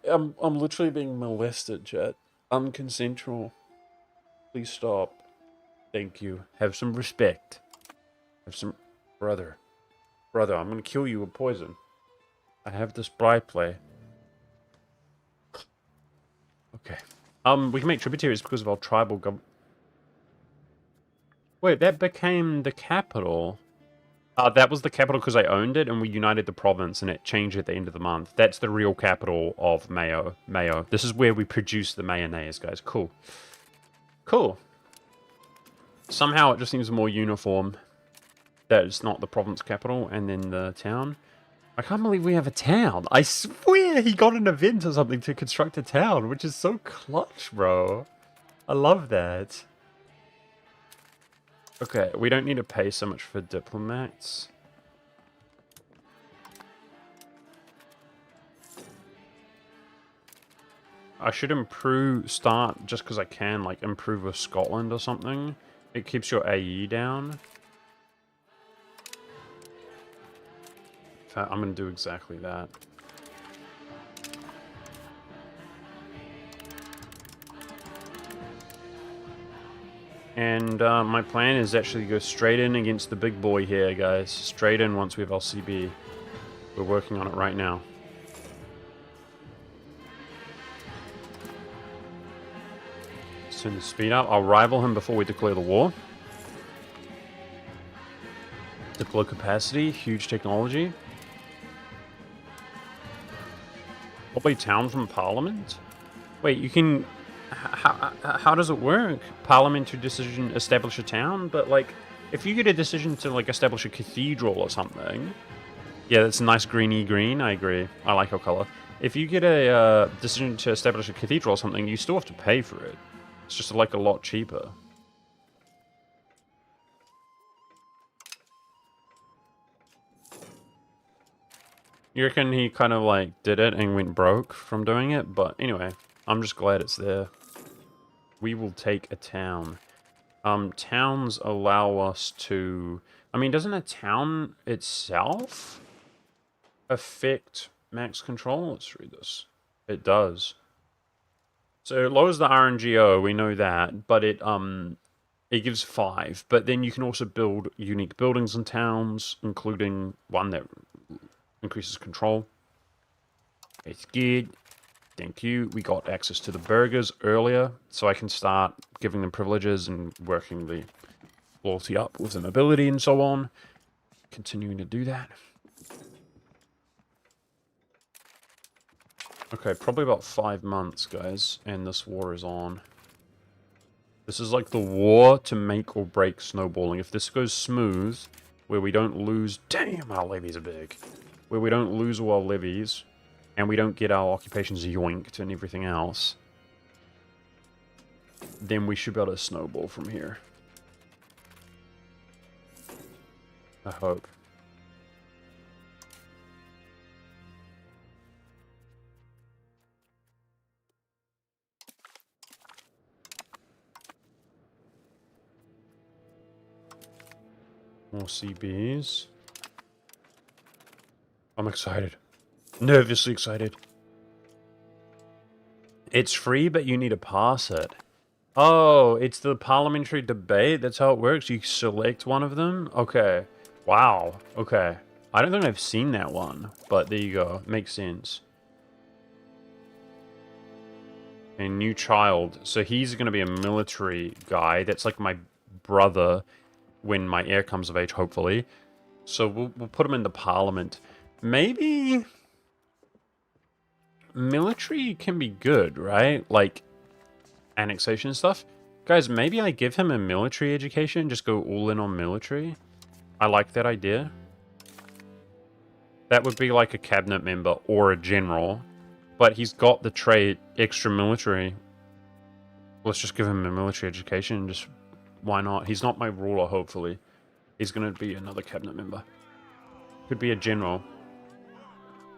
I'm literally being molested, chat. Unconsensual. Please stop. Thank you. Have some respect. Have some... Brother. Brother, I'm gonna kill you with poison. I have this bright play. Okay. We can make tributaries because of our tribal Wait, that became the capital. That was the capital because I owned it and we united the province and it changed at the end of the month. That's the real capital of Mayo. Mayo. This is where we produce the mayonnaise, guys. Cool. Cool. Somehow it just seems more uniform that it's not the province capital and then the town. I can't believe we have a town. I swear he got an event or something to construct a town, which is so clutch, bro. I love that. Okay, we don't need to pay so much for diplomats. I should start just because I can, like improve with Scotland or something. It keeps your AE down. I'm going to do exactly that. And my plan is actually to go straight in against the big boy here, guys. Straight in once we have LCB. We're working on it right now. Turn the speed up. I'll rival him before we declare the war. Deploy capacity. Huge technology. Probably town from Parliament? Wait, you can... How does it work? Parliamentary decision establish a town? But, like, if you get a decision to, like, establish a cathedral or something... Yeah, that's a nice greeny green, I agree. I like our color. If you get a decision to establish a cathedral or something, you still have to pay for it. It's just, like, a lot cheaper. You reckon he kind of, like, did it and went broke from doing it? But anyway, I'm just glad it's there. We will take a town. Towns allow us to... I mean, doesn't a town itself affect max control? Let's read this. It does. So it lowers the RNGO, we know that, but it gives 5. But then you can also build unique buildings in towns, including one that increases control. It's good. Thank you. We got access to the burgers earlier, so I can start giving them privileges and working the loyalty up with the nobility and so on. Continuing to do that. Okay, probably about 5 months, guys, and this war is on. This is like the war to make or break snowballing. If this goes smooth, where we don't lose... Damn, our levies are big. Where we don't lose all our levies, and we don't get our occupations yoinked and everything else, then we should be able to snowball from here. I hope. More CBs. I'm excited. Nervously excited. It's free, but you need to pass it. Oh, it's the parliamentary debate? That's how it works? You select one of them? Okay. Wow. Okay. I don't think I've seen that one, but there you go. Makes sense. A new child. So he's going to be a military guy. That's like my brother. when my heir comes of age, hopefully. So we'll put him in the parliament. Maybe military can be good, right? Like annexation stuff. Guys, maybe I give him a military education, just go all in on military. I like that idea. That would be like a cabinet member or a general, but he's got the trait extra military. Let's just give him a military education, just why not? He's not my ruler, hopefully. He's going to be another cabinet member. Could be a general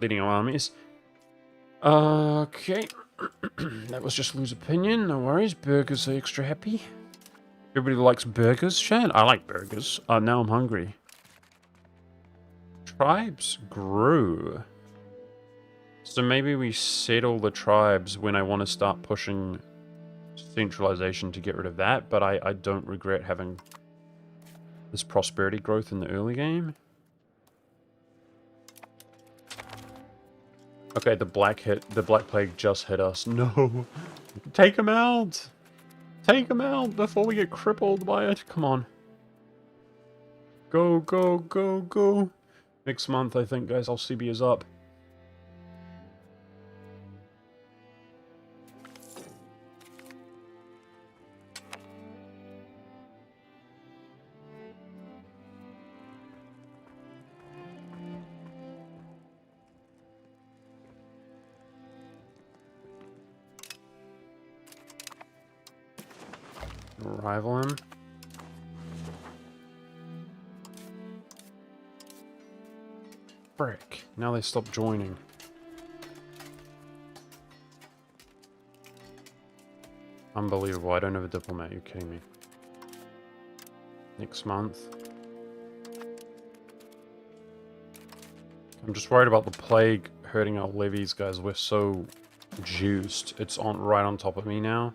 leading our armies. Okay. That was just loose opinion. No worries. Burgers are extra happy. Everybody likes burgers, Chad? I like burgers. Now I'm hungry. Tribes grew. So maybe we settle the tribes when I want to start pushing centralization to get rid of that, but I don't regret having this prosperity growth in the early game. Okay, the Black Plague just hit us. No. Take him out. Take him out before we get crippled by it. Come on. Go, go, go, go. Next month, I think, guys, I'll CB is up. Rival him. Frick. Now they stopped joining. Unbelievable. I don't have a diplomat. You're kidding me. Next month. I'm just worried about the plague hurting our levies, guys. We're so juiced. It's on right on top of me now.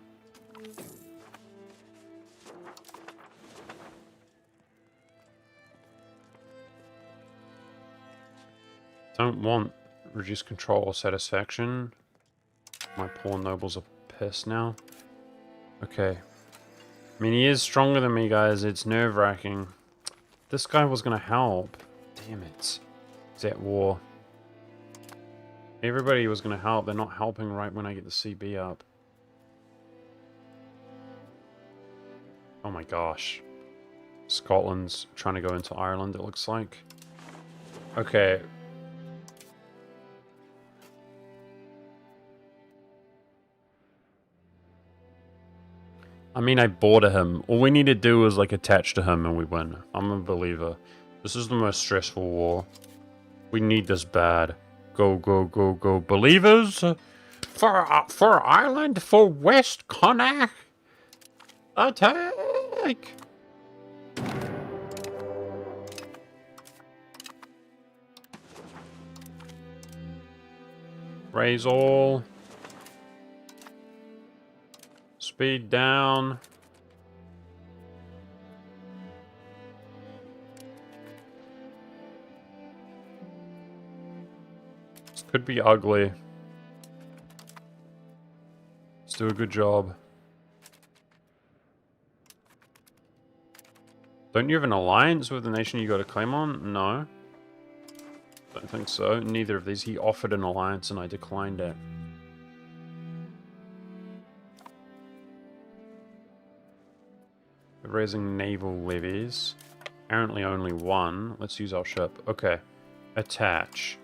Don't want reduced control or satisfaction. My poor nobles are pissed now. Okay. I mean, he is stronger than me, guys. It's nerve-wracking. This guy was going to help. Damn it. He's at war. Everybody was going to help. They're not helping right when I get the CB up. Oh my gosh. Scotland's trying to go into Ireland, it looks like. Okay. I mean, I border him. All we need to do is, like, attach to him and we win. I'm a believer. This is the most stressful war. We need this bad. Go, go, go, go. Believers! For Ireland, for West Connacht! Attack! Raise all. Speed down. This could be ugly. Let's do a good job. Don't you have an alliance with the nation you got to claim on? No. Don't think so. Neither of these. He offered an alliance and I declined it. We're raising naval levies. Apparently only one. Let's use our ship. Okay. Attach.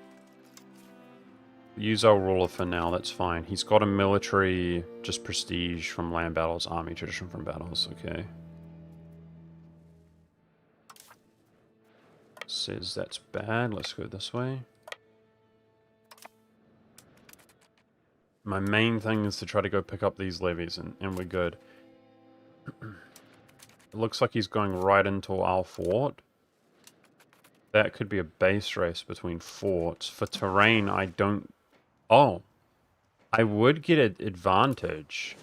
Use our ruler for now. That's fine. He's got a military, just prestige from land battles, army tradition from battles. Okay. Says that's bad. Let's go this way. My main thing is to try to go pick up these levies and we're good. It looks like he's going right into our fort. That could be a base race between forts. For terrain, I don't... Oh. I would get an advantage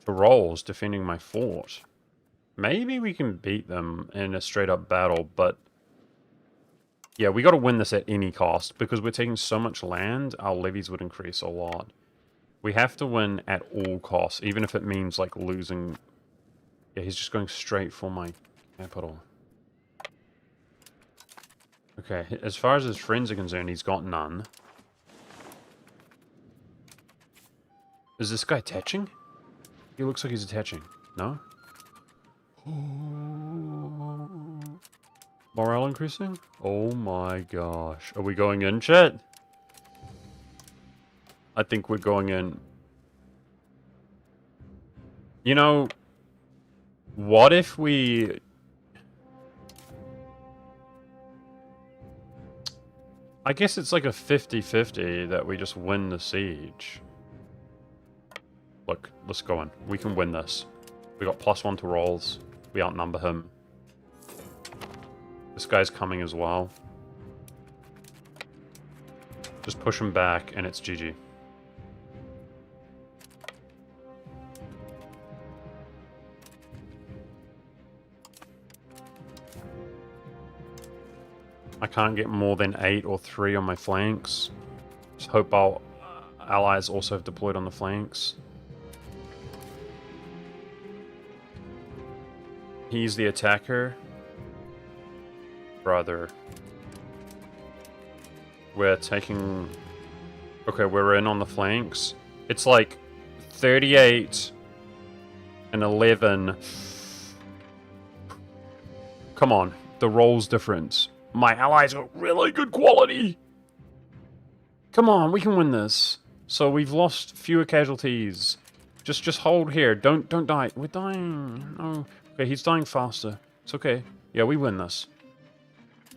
to rolls defending my fort. Maybe we can beat them in a straight up battle, but... Yeah, we got to win this at any cost, because we're taking so much land, our levies would increase a lot. We have to win at all costs, even if it means, like, losing... Yeah, he's just going straight for my capital. Okay, as far as his friends are concerned, he's got none. Is this guy attaching? He looks like he's attaching. No? Morale increasing? Oh my gosh. Are we going in, chat? I think we're going in. You know, what if we... I guess it's like a 50-50 that we just win the siege. Look, let's go in. We can win this. We got +1 to rolls. We outnumber him. This guy's coming as well. Just push him back and it's GG. I can't get more than 8 or 3 on my flanks. Just hope our allies also have deployed on the flanks. He's the attacker. Brother. We're taking... Okay, we're in on the flanks. It's like 38 and 11. Come on, the roll's difference. My allies are really good quality. Come on, we can win this. So we've lost fewer casualties. Just hold here. Don't die. We're dying. No. Okay, he's dying faster. It's okay. Yeah, we win this.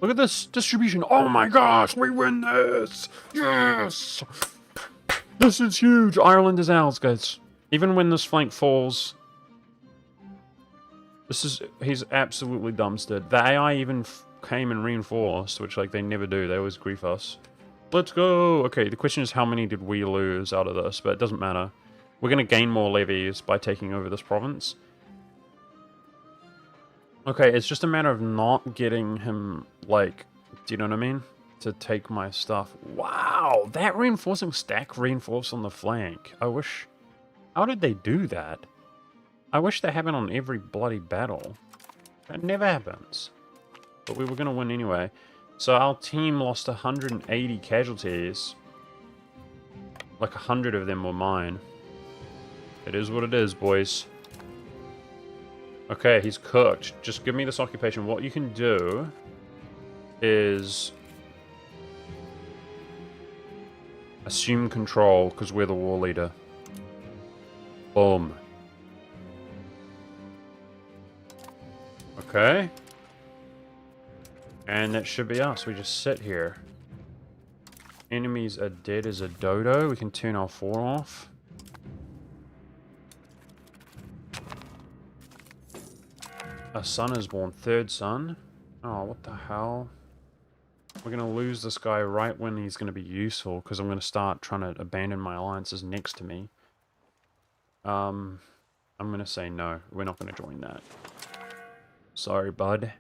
Look at this distribution. Oh my gosh, we win this. Yes. This is huge. Ireland is ours, guys. Even when this flank falls. He's absolutely dumpstered. The AI even came and reinforced, which like they never do. They always grief us. Let's go. Okay, the question is how many did we lose out of this, but it doesn't matter. We're going to gain more levies by taking over this province. Okay, it's just a matter of not getting him, like, do you know what I mean? To take my stuff. Wow, that reinforcing stack reinforced on the flank. I wish... How did they do that? I wish that happened on every bloody battle. That never happens. But we were going to win anyway. So our team lost 180 casualties. Like 100 of them were mine. It is what it is, boys. Okay, he's cooked. Just give me this occupation. What you can do is assume control because we're the war leader. Boom. Okay. And that should be us. We just sit here. Enemies are dead as a dodo. We can turn our 4 off. A son is born. 3rd son. Oh, what the hell? We're going to lose this guy right when he's going to be useful because I'm going to start trying to abandon my alliances next to me. I'm going to say no. We're not going to join that. Sorry, bud.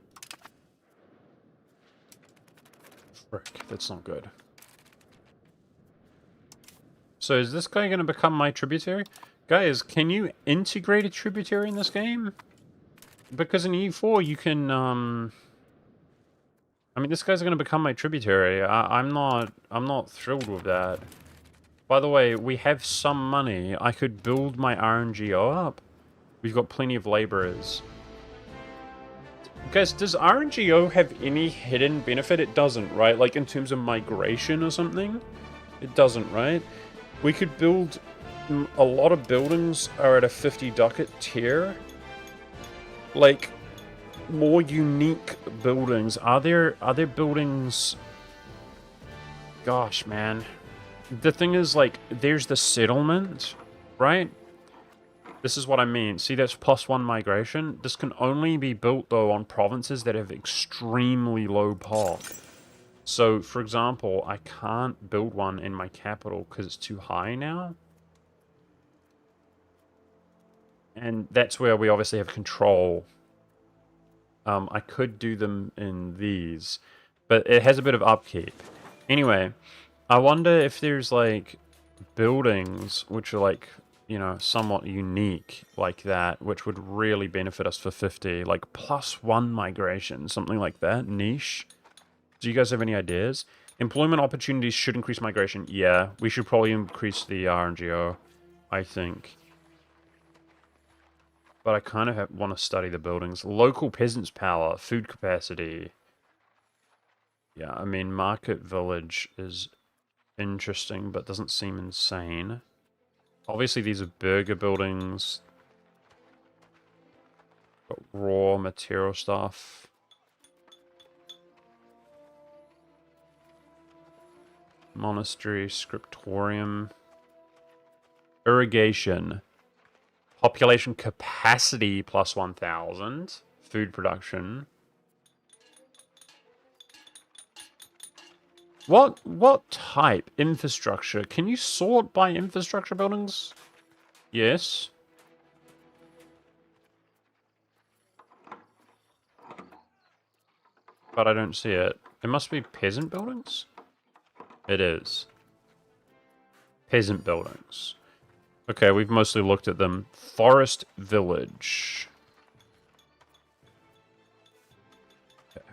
Frick, that's not good. So is this guy going to become my tributary? Guys, can you integrate a tributary in this game? Because in E4 you can, I mean, this guy's going to become my tributary. I'm not thrilled with that. By the way, we have some money. I could build my RNGO up. We've got plenty of laborers. Guys, does RNGO have any hidden benefit? It doesn't, right? Like in terms of migration or something? It doesn't, right? We could build... A lot of buildings are at a 50 ducat tier. Like, more unique buildings. Are there buildings... Gosh, man. The thing is, like, there's the settlement, right? This is what I mean. See, that's +1 migration. This can only be built, though, on provinces that have extremely low pop. So, for example, I can't build one in my capital because it's too high now. And that's where we obviously have control. I could do them in these, but it has a bit of upkeep. Anyway, I wonder if there's, like, buildings which are, like... you know, somewhat unique like that, which would really benefit us for 50, like +1 migration, something like that, niche. Do you guys have any ideas? Employment opportunities should increase migration. Yeah, we should probably increase the RNGO, I think. But I kind of want to study the buildings. Local peasants' power, food capacity. Yeah, I mean, Market Village is interesting, but doesn't seem insane. Obviously, these are burger buildings. Got raw material stuff. Monastery, scriptorium. Irrigation. Population capacity plus 1,000. Food production. What type? Infrastructure. Can you sort by infrastructure buildings? Yes. But I don't see it. It must be peasant buildings? It is. Peasant buildings. Okay, we've mostly looked at them. Forest Village. Okay.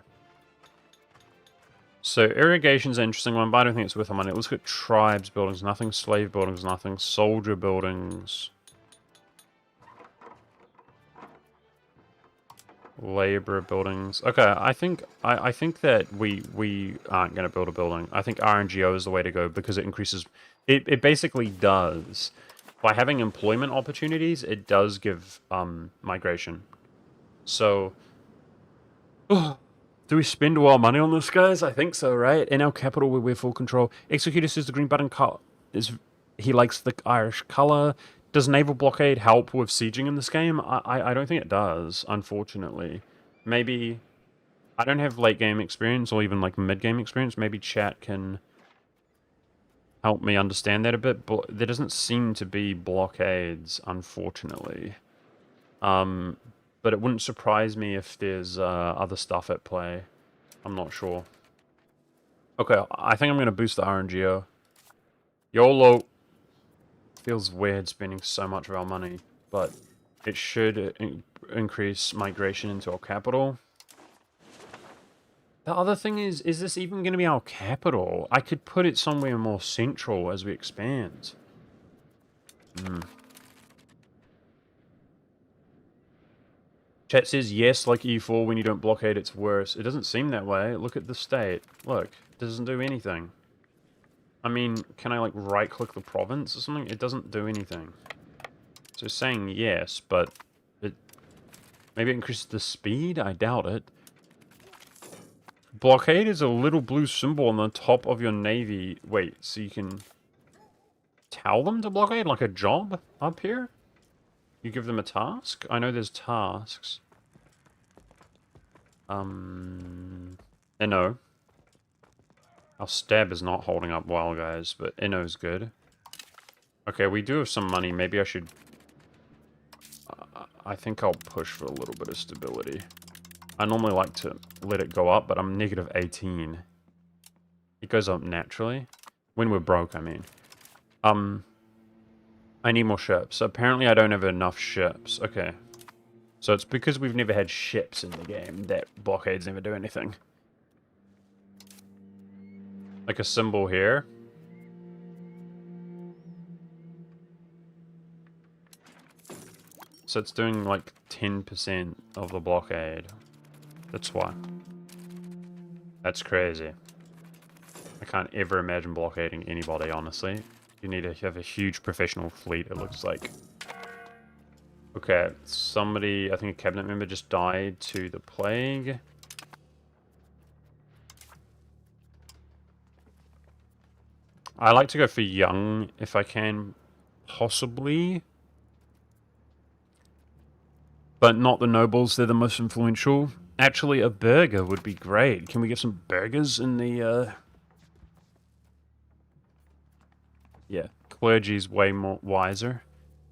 So irrigation's an interesting one, but I don't think it's worth the money. Let's look at tribes buildings. Nothing. Slave buildings. Nothing. Soldier buildings. Labor buildings. Okay, I think that we aren't going to build a building. I think RNGO is the way to go because it increases. It basically does. By having employment opportunities, it does give migration. So, do we spend all our money on this, guys? I think so, right? In our capital, where we're full control. Executor says the green button is he likes the Irish color. Does naval blockade help with sieging in this game? I don't think it does, unfortunately. Maybe I don't have late game experience or even like mid game experience. Maybe chat can help me understand that a bit, but there doesn't seem to be blockades, unfortunately. But it wouldn't surprise me if there's other stuff at play. I'm not sure. Okay, I think I'm going to boost the RNGO. YOLO. Feels weird spending so much of our money, but it should increase migration into our capital. The other thing is this even going to be our capital? I could put it somewhere more central as we expand. Chat says, yes, like E4, when you don't blockade, it's worse. It doesn't seem that way. Look at the state. Look, it doesn't do anything. I mean, can I, like, right-click the province or something? It doesn't do anything. So it's saying yes, but it maybe it increases the speed? I doubt it. Blockade is a little blue symbol on the top of your navy. Wait, so you can tell them to blockade like a job up here? You give them a task? I know there's tasks. Inno. Our stab is not holding up well, guys, but Inno's good. Okay, we do have some money. Maybe I should... I think I'll push for a little bit of stability. I normally like to let it go up, but I'm negative 18. It goes up naturally. When we're broke, I mean. I need more ships. Apparently I don't have enough ships. Okay. So it's because we've never had ships in the game that blockades never do anything. Like a symbol here. So it's doing like 10% of the blockade. That's why. That's crazy. I can't ever imagine blockading anybody, honestly. You need to have a huge professional fleet, it looks like. Okay, somebody, I think a cabinet member just died to the plague. I like to go for young, if I can, possibly. But not the nobles, they're the most influential. Actually, a burger would be great. Can we get some burgers in the, Yeah, clergy's way more wiser.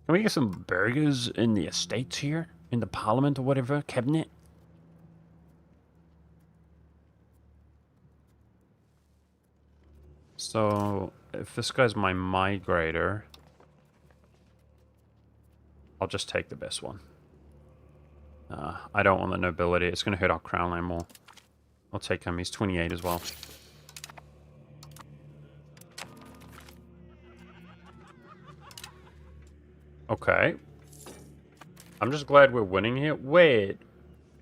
Can we get some burgers in the estates here? In the parliament or whatever? Cabinet? So, if this guy's my migrator, I'll just take the best one. I don't want the nobility. It's going to hurt our crown land more. I'll take him. He's 28 as well. Okay. I'm just glad we're winning here. Wait.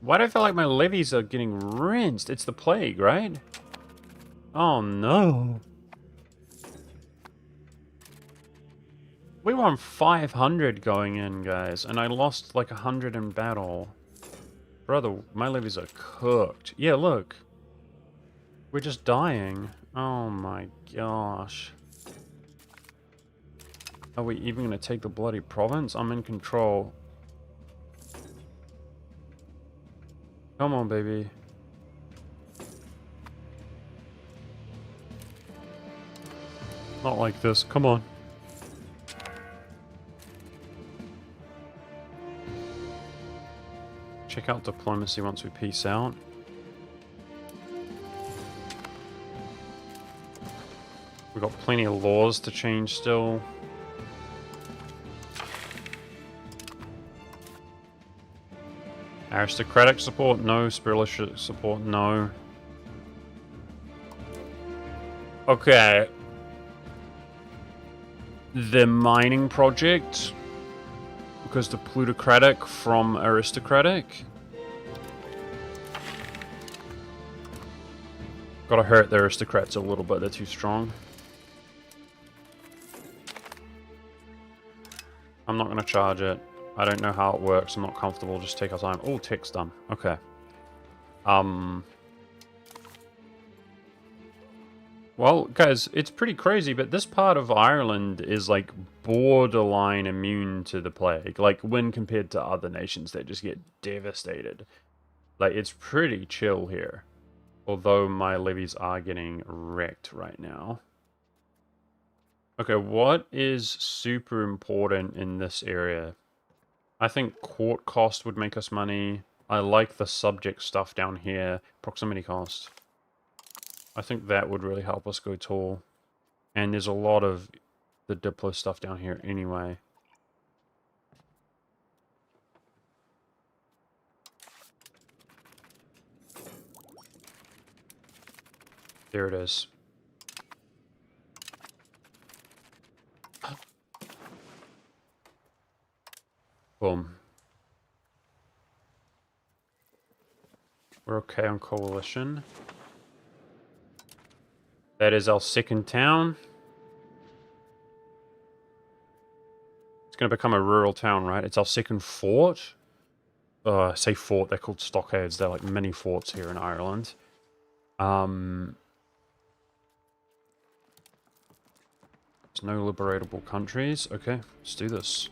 Why do I feel like my levies are getting rinsed? It's the plague, right? Oh, no. We were on 500 going in, guys, and I lost like 100 in battle. Brother, my levies are cooked. Yeah, look. We're just dying. Oh my gosh. Are we even going to take the bloody province? I'm in control. Come on, baby. Not like this. Come on. Check out diplomacy once we peace out. We've got plenty of laws to change still. Aristocratic support, no. Spiritualist support, no. Okay. The mining project goes to plutocratic from aristocratic. Gotta hurt the aristocrats a little bit, they're too strong. I'm not gonna charge it. I don't know how it works. I'm not comfortable. Just take our time. Oh, tech's done. Okay. Well, guys, it's pretty crazy, but this part of Ireland is, like, borderline immune to the plague. Like, when compared to other nations that just get devastated. Like, it's pretty chill here. Although my levies are getting wrecked right now. Okay, what is super important in this area? I think court cost would make us money. I like the subject stuff down here. Proximity cost. I think that would really help us go tall. And there's a lot of the Diplo stuff down here anyway. There it is. Boom. We're okay on coalition. That is our second town. It's going to become a rural town, right? It's our second fort. I say fort, they're called stockades. They're like mini forts here in Ireland. There's no liberatable countries. Okay, let's do this.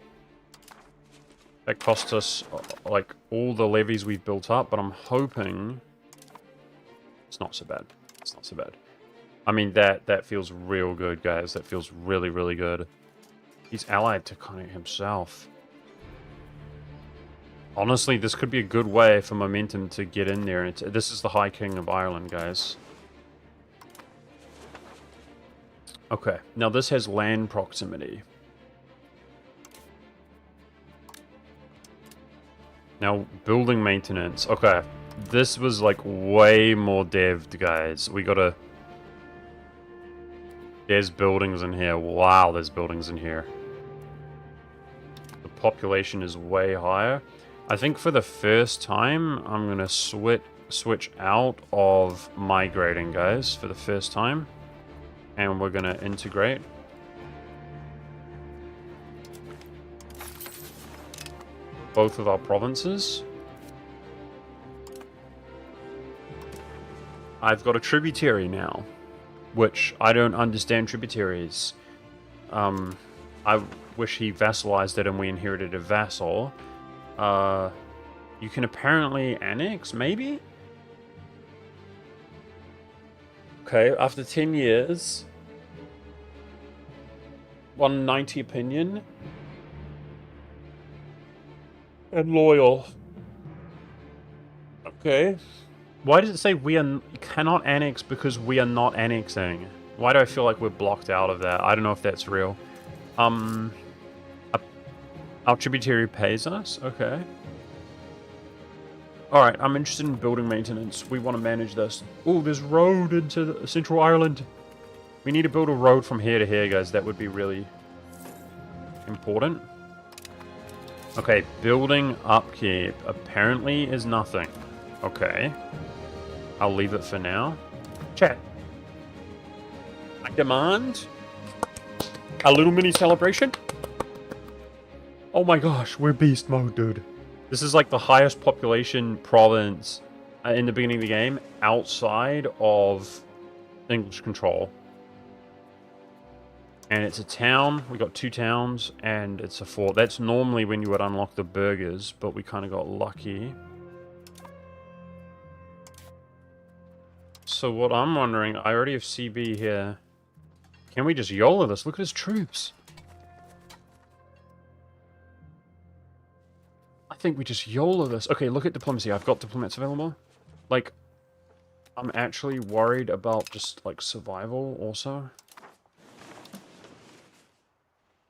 That cost us, like, all the levies we've built up, but I'm hoping it's not so bad. It's not so bad. I mean, that feels real good, guys. That feels really, really good. He's allied to Connor himself. Honestly, this could be a good way for momentum to get in there. And this is the High King of Ireland, guys. Okay, now this has land proximity. Now, building maintenance. Okay, this was like way more dev'd, guys. We gotta... There's buildings in here. Wow, there's buildings in here. The population is way higher. I think for the first time, I'm gonna switch out of migrating, guys, for the first time. And we're gonna integrate. Both of our provinces. I've got a tributary now, which I don't understand tributaries. I wish he vassalized it and we inherited a vassal. You can apparently annex, maybe? Okay, after 10 years. 190 opinion. And loyal. Okay. Why does it say we cannot annex because we are not annexing? Why do I feel like we're blocked out of that? I don't know if that's real. Our tributary pays us? Okay. Alright, I'm interested in building maintenance. We want to manage this. Oh, there's road into Central Ireland. We need to build a road from here to here, guys. That would be really important. Okay, building upkeep apparently is nothing. Okay. I'll leave it for now. Chat. I demand a little mini celebration. Oh my gosh, we're beast mode, dude. This is like the highest population province in the beginning of the game outside of English control. And it's a town. We got 2 towns and it's a fort. That's normally when you would unlock the burgers, but we kind of got lucky. So what I'm wondering, I already have CB here. Can we just YOLO this? Look at his troops. I think we just YOLO this. Okay, look at diplomacy. I've got diplomats available. Like, I'm actually worried about just, like, survival also.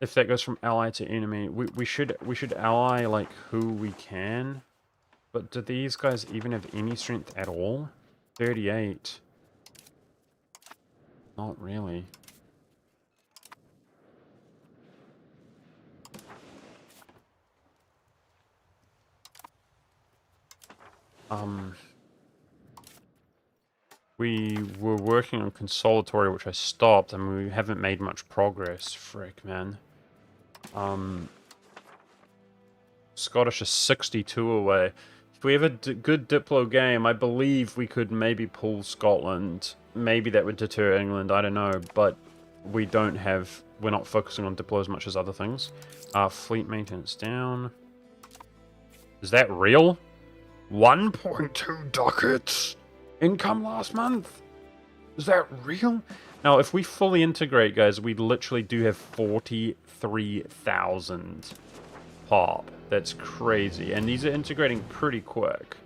If that goes from ally to enemy, we should ally, like, who we can. But do these guys even have any strength at all? 38. Not really. We were working on consolidatory, which I stopped. I mean, we haven't made much progress. Frick, man. Scottish is 62 away. If we have a good Diplo game, I believe we could maybe pull Scotland. Maybe that would deter England, I don't know. But we don't have... We're not focusing on Diplo as much as other things. Fleet maintenance down. Is that real? 1.2 ducats income last month? Is that real? Now, if we fully integrate, guys, we literally do have 43,000 pop. That's crazy. And these are integrating pretty quick.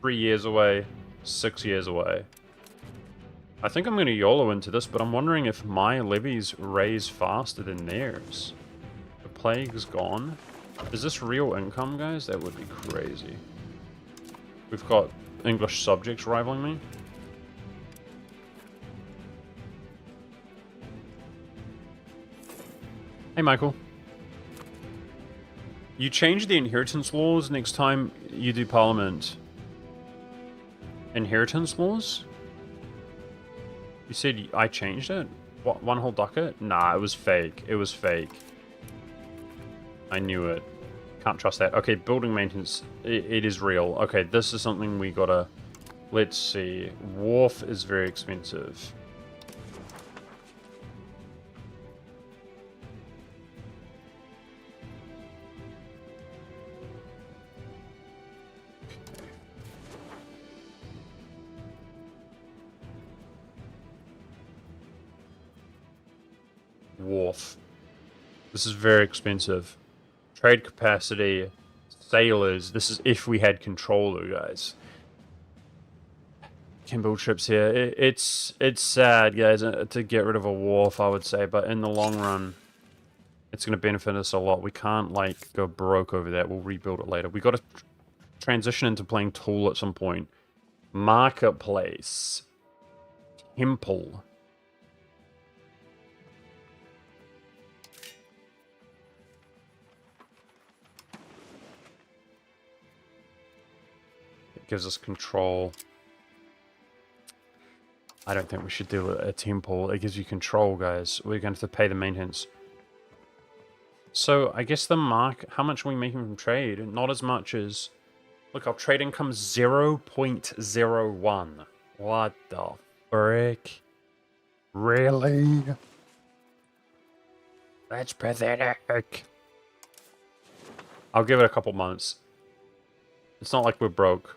3 years away, 6 years away. I think I'm going to YOLO into this, but I'm wondering if my levies raise faster than theirs. The plague's gone. Is this real income, guys? That would be crazy. We've got English subjects rivaling me. Hey, Michael. You change the inheritance laws next time you do Parliament. Inheritance laws? You said I changed it? What, 1 whole ducat? Nah, it was fake. It was fake. I knew it. Can't trust that. Okay, building maintenance. It is real. Okay, this is something we gotta... Let's see. Wharf is very expensive. Wharf. This is very expensive. Trade capacity, sailors. This is if we had control, though, guys. Can build ships here. It's sad, guys, to get rid of a wharf, I would say. But in the long run, it's going to benefit us a lot. We can't, like, go broke over that. We'll rebuild it later. We got to transition into playing Tool at some point. Marketplace. Temple. Gives us control. I don't think we should do a temple. It gives you control, guys. We're going to have to pay the maintenance. So, I guess the how much are we making from trade? Not as much as... Look, our trade income's 0.01. What the frick? Really? That's pathetic. I'll give it a couple months. It's not like we're broke.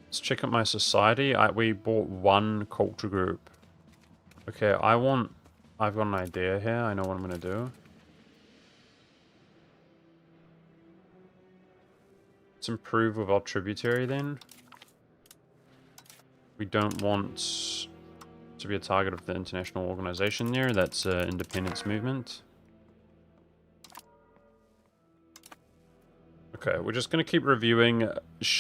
Let's check out my society. We bought 1 culture group. Okay, I've got an idea here. I know what I'm going to do. Let's improve with our tributary then. We don't want to be a target of the international organization there. That's independence movement. Okay, we're just gonna keep reviewing.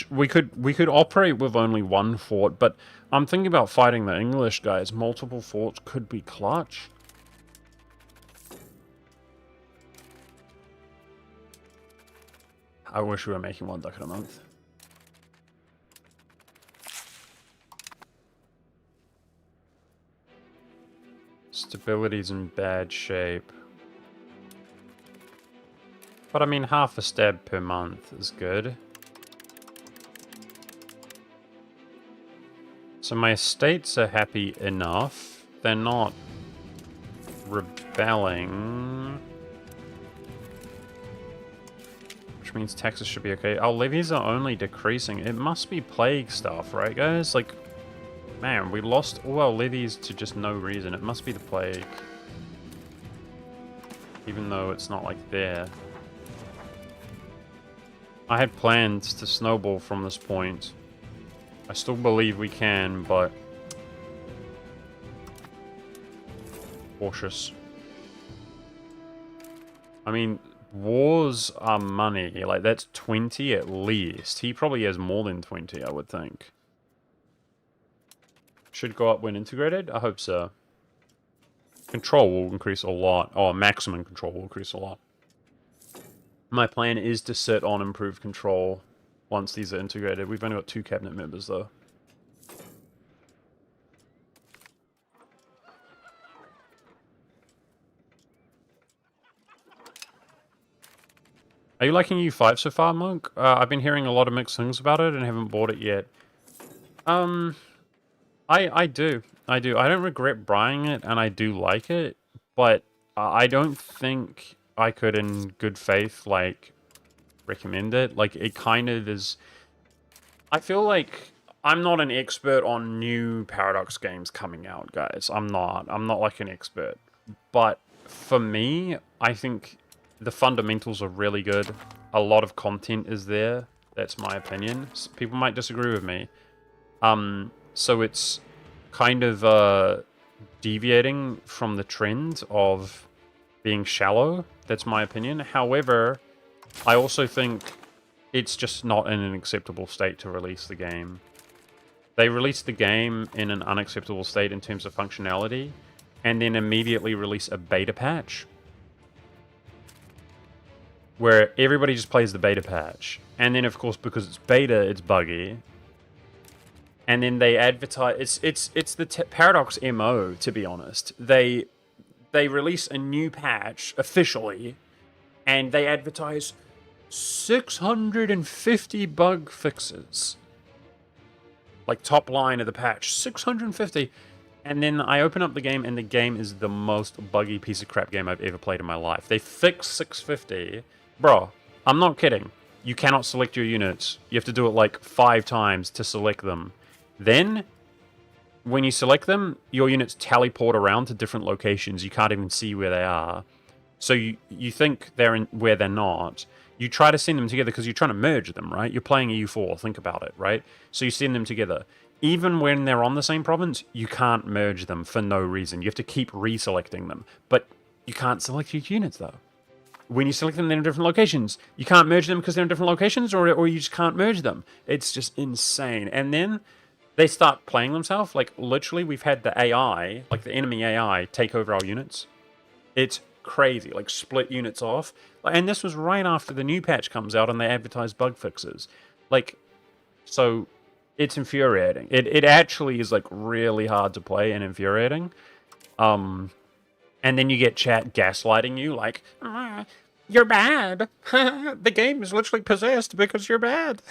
We could operate with only one fort, but I'm thinking about fighting the English guys. Multiple forts could be clutch. I wish we were making 1 ducat a month. Stability's in bad shape. But I mean, half a stab per month is good. So my estates are happy enough. They're not rebelling. Which means taxes should be okay. Our levies are only decreasing. It must be plague stuff, right guys? Like, man, we lost all our levies to just no reason. It must be the plague. Even though it's not like there. I had plans to snowball from this point. I still believe we can, but cautious. I mean, wars are money. Like, that's 20 at least. He probably has more than 20, I would think. Should go up when integrated? I hope so. Control will increase a lot. Oh, maximum control will increase a lot. My plan is to sit on improved control once these are integrated. We've only got 2 cabinet members, though. Are you liking U5 so far, Monk? I've been hearing a lot of mixed things about it and haven't bought it yet. I do. I don't regret buying it, and I do like it, but I don't think I could, in good faith, like, recommend it. Like, it kind of is... I feel like I'm not an expert on new Paradox games coming out, guys. I'm not like an expert. But for me, I think the fundamentals are really good. A lot of content is there. That's my opinion. People might disagree with me. So it's kind of deviating from the trend of being shallow. That's my opinion. However, I also think it's just not in an acceptable state to release the game. They released the game in an unacceptable state in terms of functionality, and then immediately release a beta patch where everybody just plays the beta patch. And then, of course, because it's beta, it's buggy. And then they advertise... It's the Paradox MO, to be honest. They release a new patch, officially, and they advertise 650 bug fixes. Like, top line of the patch. 650. And then I open up the game, and the game is the most buggy piece of crap game I've ever played in my life. They fixed 650. Bro, I'm not kidding. You cannot select your units. You have to do it like 5 times to select them. Then, when you select them, your units teleport around to different locations. You can't even see where they are. So you think they're in where they're not. You try to send them together because you're trying to merge them, right? You're playing a U4, think about it, right? So you send them together. Even when they're on the same province, you can't merge them for no reason. You have to keep reselecting them. But you can't select your units, though. When you select them, they're in different locations. You can't merge them because they're in different locations, or you just can't merge them. It's just insane. And then they start playing themselves. Like, literally, we've had the AI, like the enemy AI, take over our units. It's crazy. Like, split units off. And this was right after the new patch comes out and they advertise bug fixes. Like, so it's infuriating. It actually is, like, really hard to play and infuriating. And then you get chat gaslighting you, like, you're bad. The game is literally possessed because you're bad.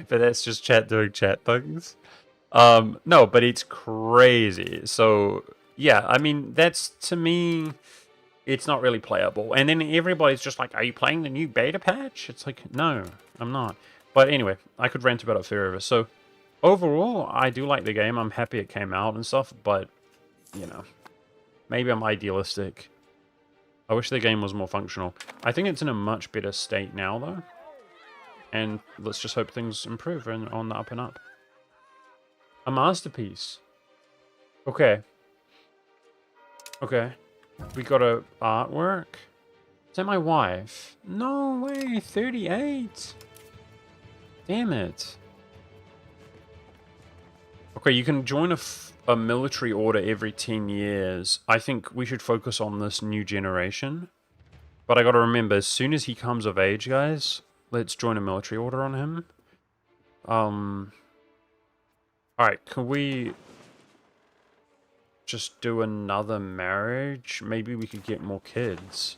But that's just chat doing chat things. No, but it's crazy. So, yeah, I mean, that's, to me, it's not really playable. And then everybody's just like, are you playing the new beta patch? It's like, no, I'm not. But anyway, I could rant about it forever. So, overall, I do like the game. I'm happy it came out and stuff, but, you know, maybe I'm idealistic. I wish the game was more functional. I think it's in a much better state now, though. And let's just hope things improve and on the up and up. A masterpiece. Okay. Okay. We got a artwork. Is that my wife? No way, 38. Damn it. Okay, you can join a military order every 10 years. I think we should focus on this new generation. But I gotta remember, as soon as he comes of age, guys, let's join a military order on him. Alright, can we just do another marriage? Maybe we could get more kids.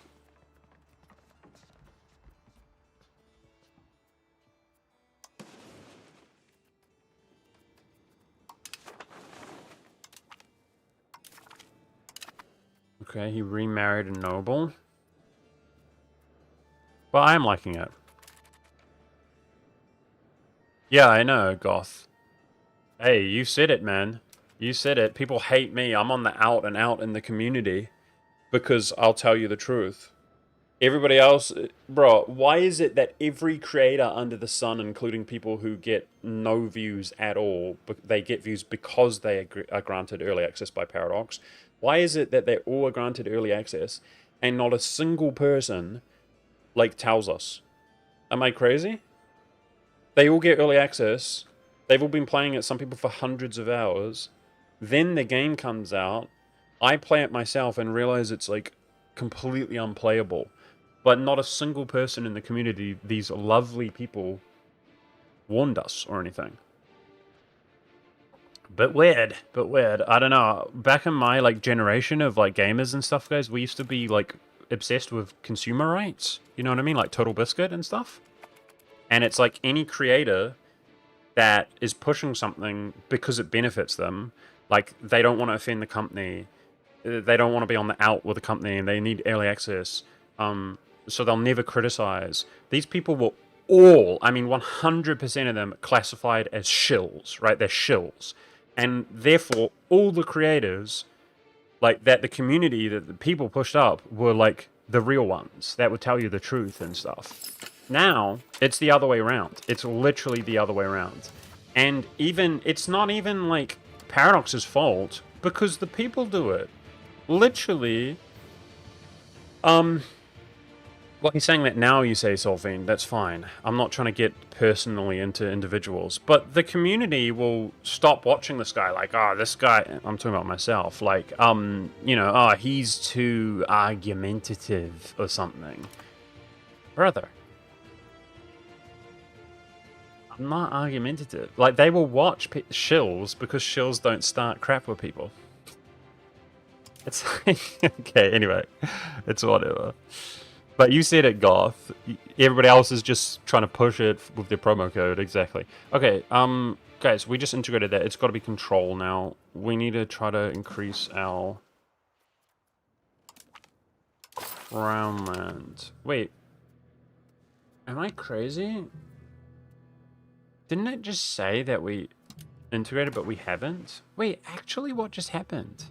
Okay, he remarried a noble. Well, I am liking it. Yeah, I know, Goth. Hey, you said it, man. You said it. People hate me. I'm on the out and out in the community because I'll tell you the truth. Everybody else, bro, why is it that every creator under the sun, including people who get no views at all, they get views because they are granted early access by Paradox? Why is it that they all are granted early access and not a single person, like, tells us? Am I crazy? They all get early access. They've all been playing it, some people for hundreds of hours. Then the game comes out. I play it myself and realize it's, like, completely unplayable. But not a single person in the community, these lovely people, warned us or anything. But weird. I don't know. Back in my, like, generation of, like, gamers and stuff, guys, we used to be, like, obsessed with consumer rights. You know what I mean? Like Total Biscuit and stuff. And it's like any creator that is pushing something because it benefits them, like, they don't want to offend the company, they don't want to be on the out with the company, and they need early access, so they'll never criticize. These people were all, I mean, 100% of them classified as shills, right? They're shills. And therefore, all the creators, like, that the community, that the people pushed up, were, like, the real ones that would tell you the truth and stuff. Now, it's the other way around. It's literally the other way around. And it's not even, like, Paradox's fault, because the people do it. Literally, well, he's saying that now, you say, Solvine, that's fine. I'm not trying to get personally into individuals, but the community will stop watching this guy, like, this guy, I'm talking about myself, like, you know, he's too argumentative or something. Brother. I'm not argumentative. Like, they will watch shills because shills don't start crap with people. It's like, okay, anyway, it's whatever. But you said it, Goth. Everybody else is just trying to push it with their promo code, exactly. Okay, guys, we just integrated that. It's got to be control now. We need to try to increase our crown land. Wait, am I crazy? Didn't it just say that we integrated, but we haven't? Wait, actually, what just happened?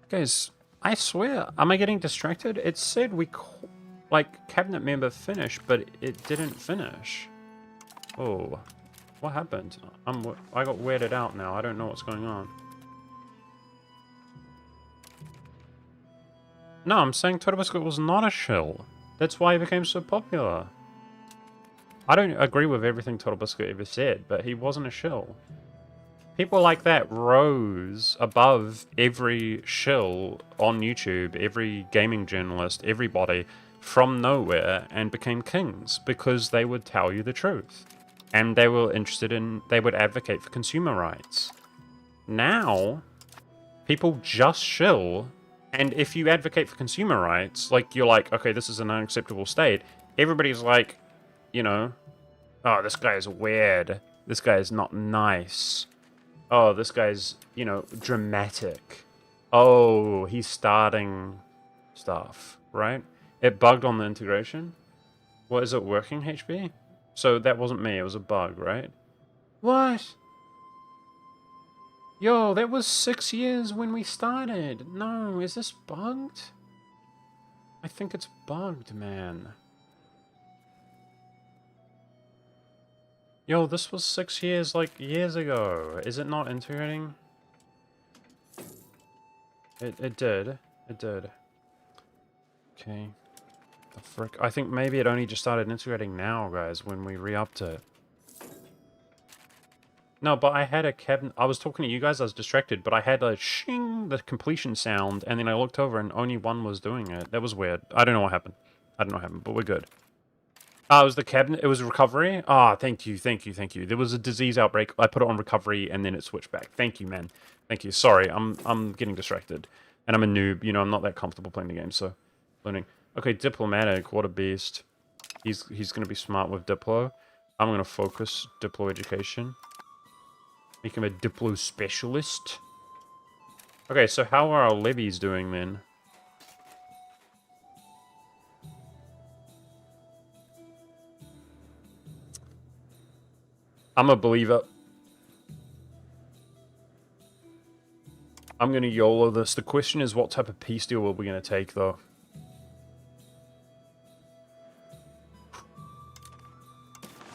Guys, I swear, am I getting distracted? It said we, like, cabinet member finished, but it didn't finish. Oh, what happened? I got weirded out now. I don't know what's going on. No, I'm saying Total Biscuit was not a shill. That's why he became so popular. I don't agree with everything Total Biscuit ever said, but he wasn't a shill. People like that rose above every shill on YouTube, every gaming journalist, everybody, from nowhere, and became kings because they would tell you the truth. And they were interested in, they would advocate for consumer rights. Now, people just shill, and if you advocate for consumer rights, like, you're like, okay, this is an unacceptable state, everybody's like, you know, oh, this guy is weird. This guy is not nice. Oh, this guy's, you know, dramatic. Oh, he's starting stuff, right? It bugged on the integration. What, is it working, HB? So that wasn't me, it was a bug, right? What? Yo, that was 6 years when we started. No, is this bugged? I think it's bugged, man. Yo, this was 6 years, like, years ago. Is it not integrating? It did. It did. Okay. The frick? I think maybe it only just started integrating now, guys, when we re-upped it. No, but I had a cabinet. I was talking to you guys, I was distracted, but I had a shing, the completion sound, and then I looked over and only one was doing it. That was weird. I don't know what happened. I don't know what happened, but we're good. It was the cabinet. It was recovery. Ah, thank you, thank you, thank you. There was a disease outbreak. I put it on recovery, and then it switched back. Thank you, man. Thank you. Sorry, I'm getting distracted, and I'm a noob. You know, I'm not that comfortable playing the game, so learning. Okay, diplomatic. What a beast. He's gonna be smart with Diplo. I'm gonna focus Diplo education. Make him a Diplo specialist. Okay, so how are our levies doing then? I'm a believer. I'm gonna YOLO this. The question is, what type of peace deal are we gonna take, though?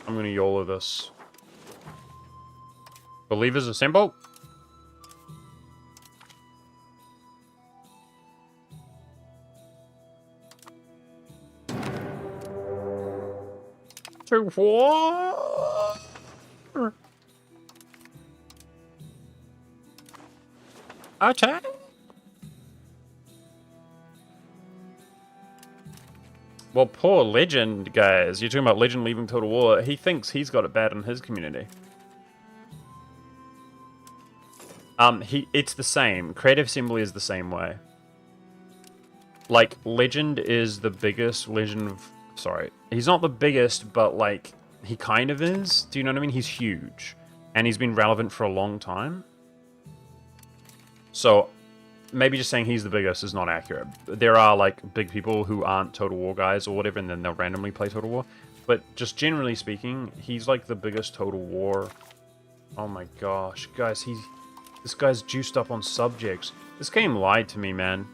I'm gonna YOLO this. Believers assemble. To war. Attack. Well, poor Legend, guys. You're talking about Legend leaving Total War. He thinks he's got it bad in his community. It's the same. Creative Assembly is the same way. Like, Legend is the biggest Legend of... Sorry. He's not the biggest, but, like, he kind of is. Do you know what I mean? He's huge. And he's been relevant for a long time. So, maybe just saying he's the biggest is not accurate. There are, like, big people who aren't Total War guys or whatever, and then they'll randomly play Total War. But just generally speaking, he's, like, the biggest Total War... Oh my gosh. Guys, this guy's juiced up on subjects. This game lied to me, man.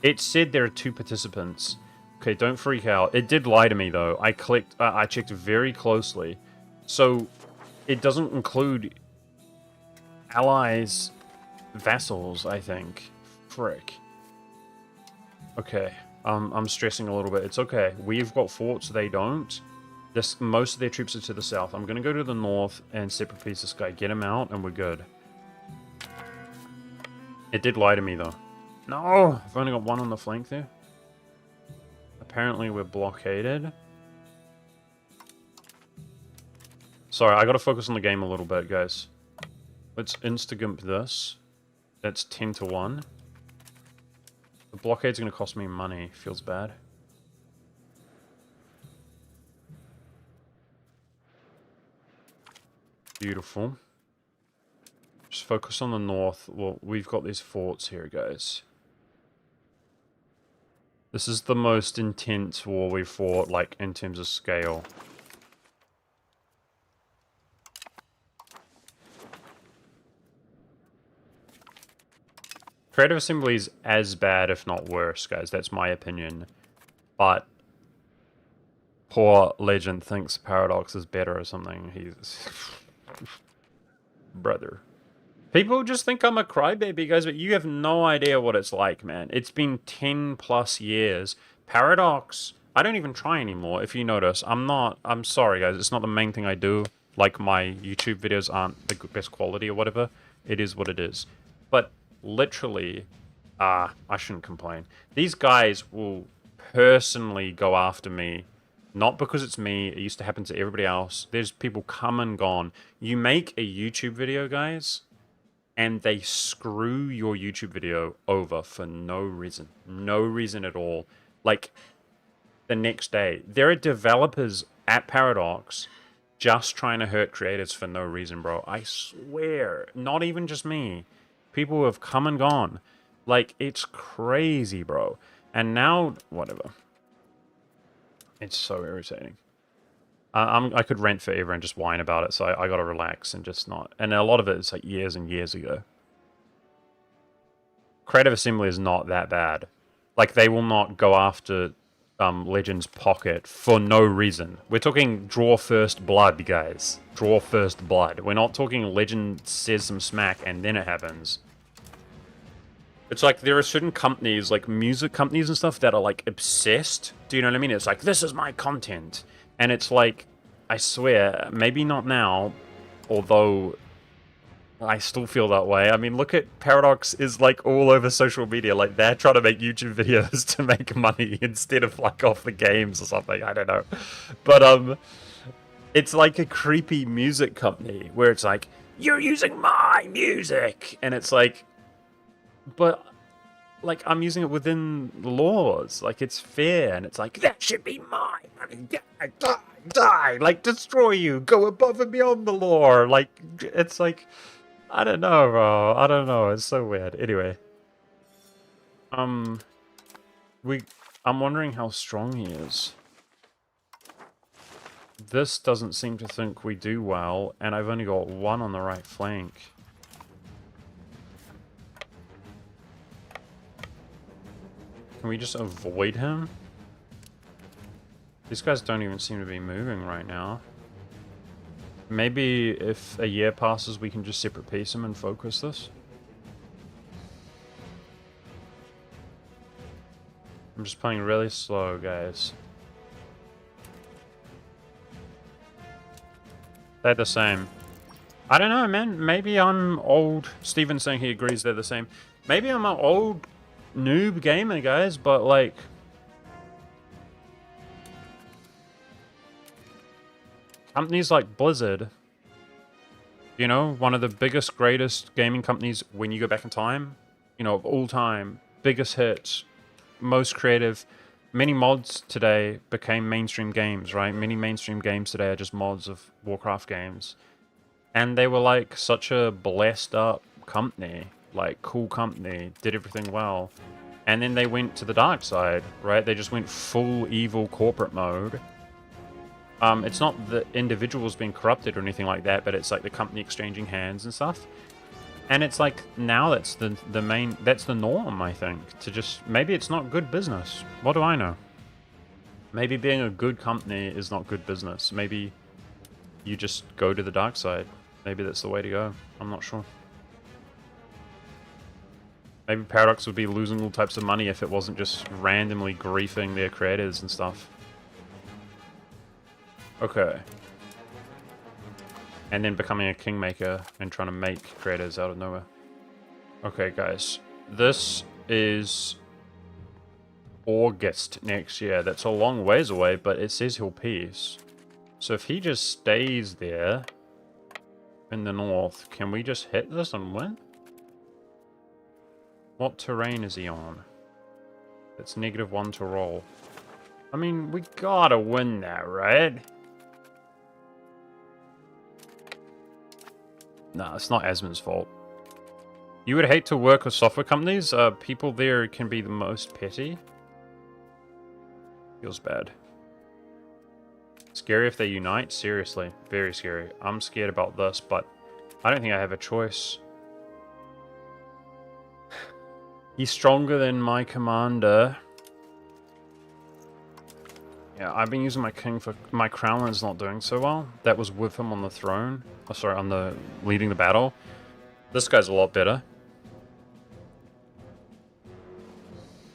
It said there are 2 participants. Okay, don't freak out. It did lie to me, though. I checked very closely. So, it doesn't include allies, vassals, I think. Frick. Okay, I'm stressing a little bit. It's okay. We've got forts, they don't. Most of their troops are to the south. I'm gonna go to the north and separate piece this guy. Get him out, and we're good. It did lie to me, though. No! I've only got 1 on the flank there. Apparently we're blockaded. Sorry, I gotta focus on the game a little bit, guys. Let's insta-gimp this. That's 10 to 1. The blockade's gonna cost me money. Feels bad. Beautiful. Just focus on the north. Well, we've got these forts here, guys. This is the most intense war we fought, like, in terms of scale. Creative Assembly is as bad, if not worse, guys. That's my opinion. But poor Legend thinks Paradox is better or something. He's... Brother. People just think I'm a crybaby, guys, but you have no idea what it's like, man. It's been 10 plus years. Paradox, I don't even try anymore, if you notice. I'm sorry, guys, it's not the main thing I do. Like, my YouTube videos aren't the best quality or whatever. It is what it is. But, literally, I shouldn't complain. These guys will personally go after me. Not because it's me, it used to happen to everybody else. There's people come and gone. You make a YouTube video, guys... and they screw your YouTube video over for no reason. No reason at all. Like, the next day. There are developers at Paradox just trying to hurt creators for no reason, bro. I swear. Not even just me. People who have come and gone. Like, it's crazy, bro. And now, whatever. It's so irritating. I could rant forever and just whine about it, so I gotta relax and just not... And a lot of it is like years and years ago. Creative Assembly is not that bad. Like, they will not go after Legend's pocket for no reason. We're talking draw first blood, guys. Draw first blood. We're not talking Legend says some smack and then it happens. It's like there are certain companies, like music companies and stuff, that are like obsessed. Do you know what I mean? It's like, this is my content. And it's like, I swear, maybe not now, although I still feel that way. I mean, look at Paradox is like all over social media. Like they're trying to make YouTube videos to make money instead of like off the games or something. I don't know. But it's like a creepy music company where it's like, you're using my music. And it's like, but like I'm using it within the laws. Like it's fair, and it's like that should be mine. I mean, die, like destroy you, go above and beyond the law. Like it's like I don't know, bro. I don't know. It's so weird. Anyway, um, I'm wondering how strong he is. This doesn't seem to think we do well, and I've only got one on the right flank. Can we just avoid him? These guys don't even seem to be moving right now. Maybe if a year passes, we can just separate piece him and focus this. I'm just playing really slow, guys. They're the same. I don't know, man. Maybe I'm old. Steven's saying he agrees they're the same. Maybe I'm an old noob gamer, guys, but like companies like Blizzard, you know, one of the biggest, greatest gaming companies when you go back in time, you know, of all time, biggest hits, most creative. Many mods today became mainstream games, right? Many mainstream games today are just mods of Warcraft games. And they were like such a blessed up company, like cool company, did everything well. And then they went to the dark side, right? They just went full evil corporate mode. It's not the individuals being corrupted or anything like that, but it's like the company exchanging hands and stuff. And it's like now that's the norm, I think. To just maybe it's not good business. What do I know? Maybe being a good company is not good business. Maybe you just go to the dark side. Maybe that's the way to go. I'm not sure. Maybe Paradox would be losing all types of money if it wasn't just randomly griefing their creators and stuff. Okay. And then becoming a kingmaker and trying to make creators out of nowhere. Okay, guys. This is August next year. That's a long ways away, but it says he'll peace. So if he just stays there in the north, can we just hit this and win? What terrain is he on? It's -1 to roll. I mean, we gotta win that, right? Nah, it's not Asmon's fault. You would hate to work with software companies. People there can be the most petty. Feels bad. Scary if they unite? Seriously. Very scary. I'm scared about this, but I don't think I have a choice. He's stronger than my commander. Yeah, I've been using my king for... My crownland's not doing so well. That was with him on the throne. Oh, sorry, on the... leading the battle. This guy's a lot better.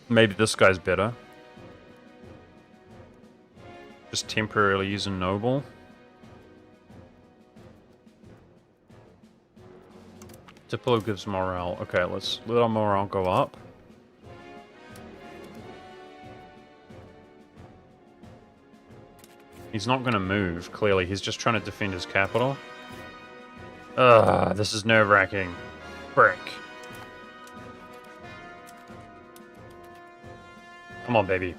Maybe this guy's better. Just temporarily using noble. Diplo gives morale. Okay, let's let our morale go up. He's not going to move, clearly. He's just trying to defend his capital. Ugh, this is nerve-wracking. Frick. Come on, baby.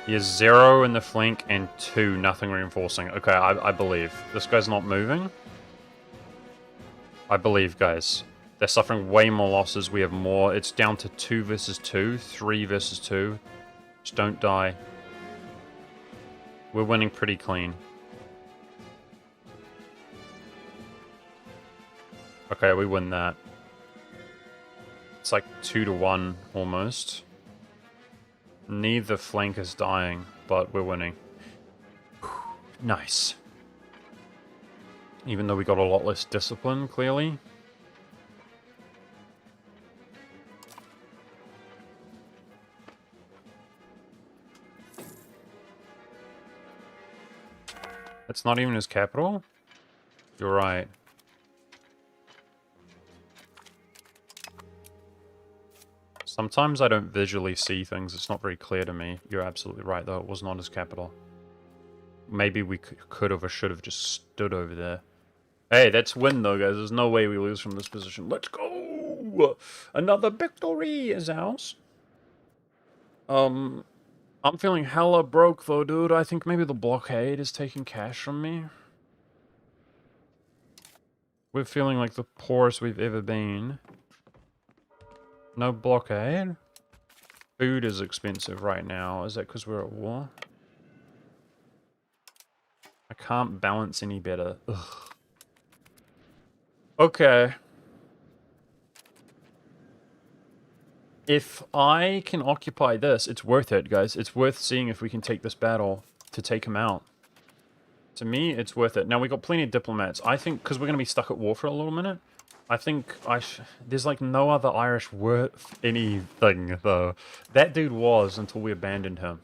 He has 0 in the flank and 2, nothing reinforcing. Okay, I believe. This guy's not moving. I believe, guys. They're suffering way more losses. We have more. It's down to 2 versus 2, 3 versus 2. Just don't die. We're winning pretty clean. Okay, we win that. It's like 2 to 1 almost. Neither flank is dying, but we're winning. Nice. Even though we got a lot less discipline, clearly. It's not even his capital? You're right. Sometimes I don't visually see things. It's not very clear to me. You're absolutely right, though. It was not his capital. Maybe we could have or should have just stood over there. Hey, that's win, though, guys. There's no way we lose from this position. Let's go! Another victory is ours. I'm feeling hella broke, though, dude. I think maybe the blockade is taking cash from me. We're feeling like the poorest we've ever been. No blockade? Food is expensive right now. Is that because we're at war? I can't balance any better. Ugh. Okay. If I can occupy this, it's worth it, guys. It's worth seeing if we can take this battle to take him out. To me, it's worth it. Now, we got plenty of diplomats. I think, because we're going to be stuck at war for a little minute, I think there's like no other Irish worth anything, though. That dude was until we abandoned him.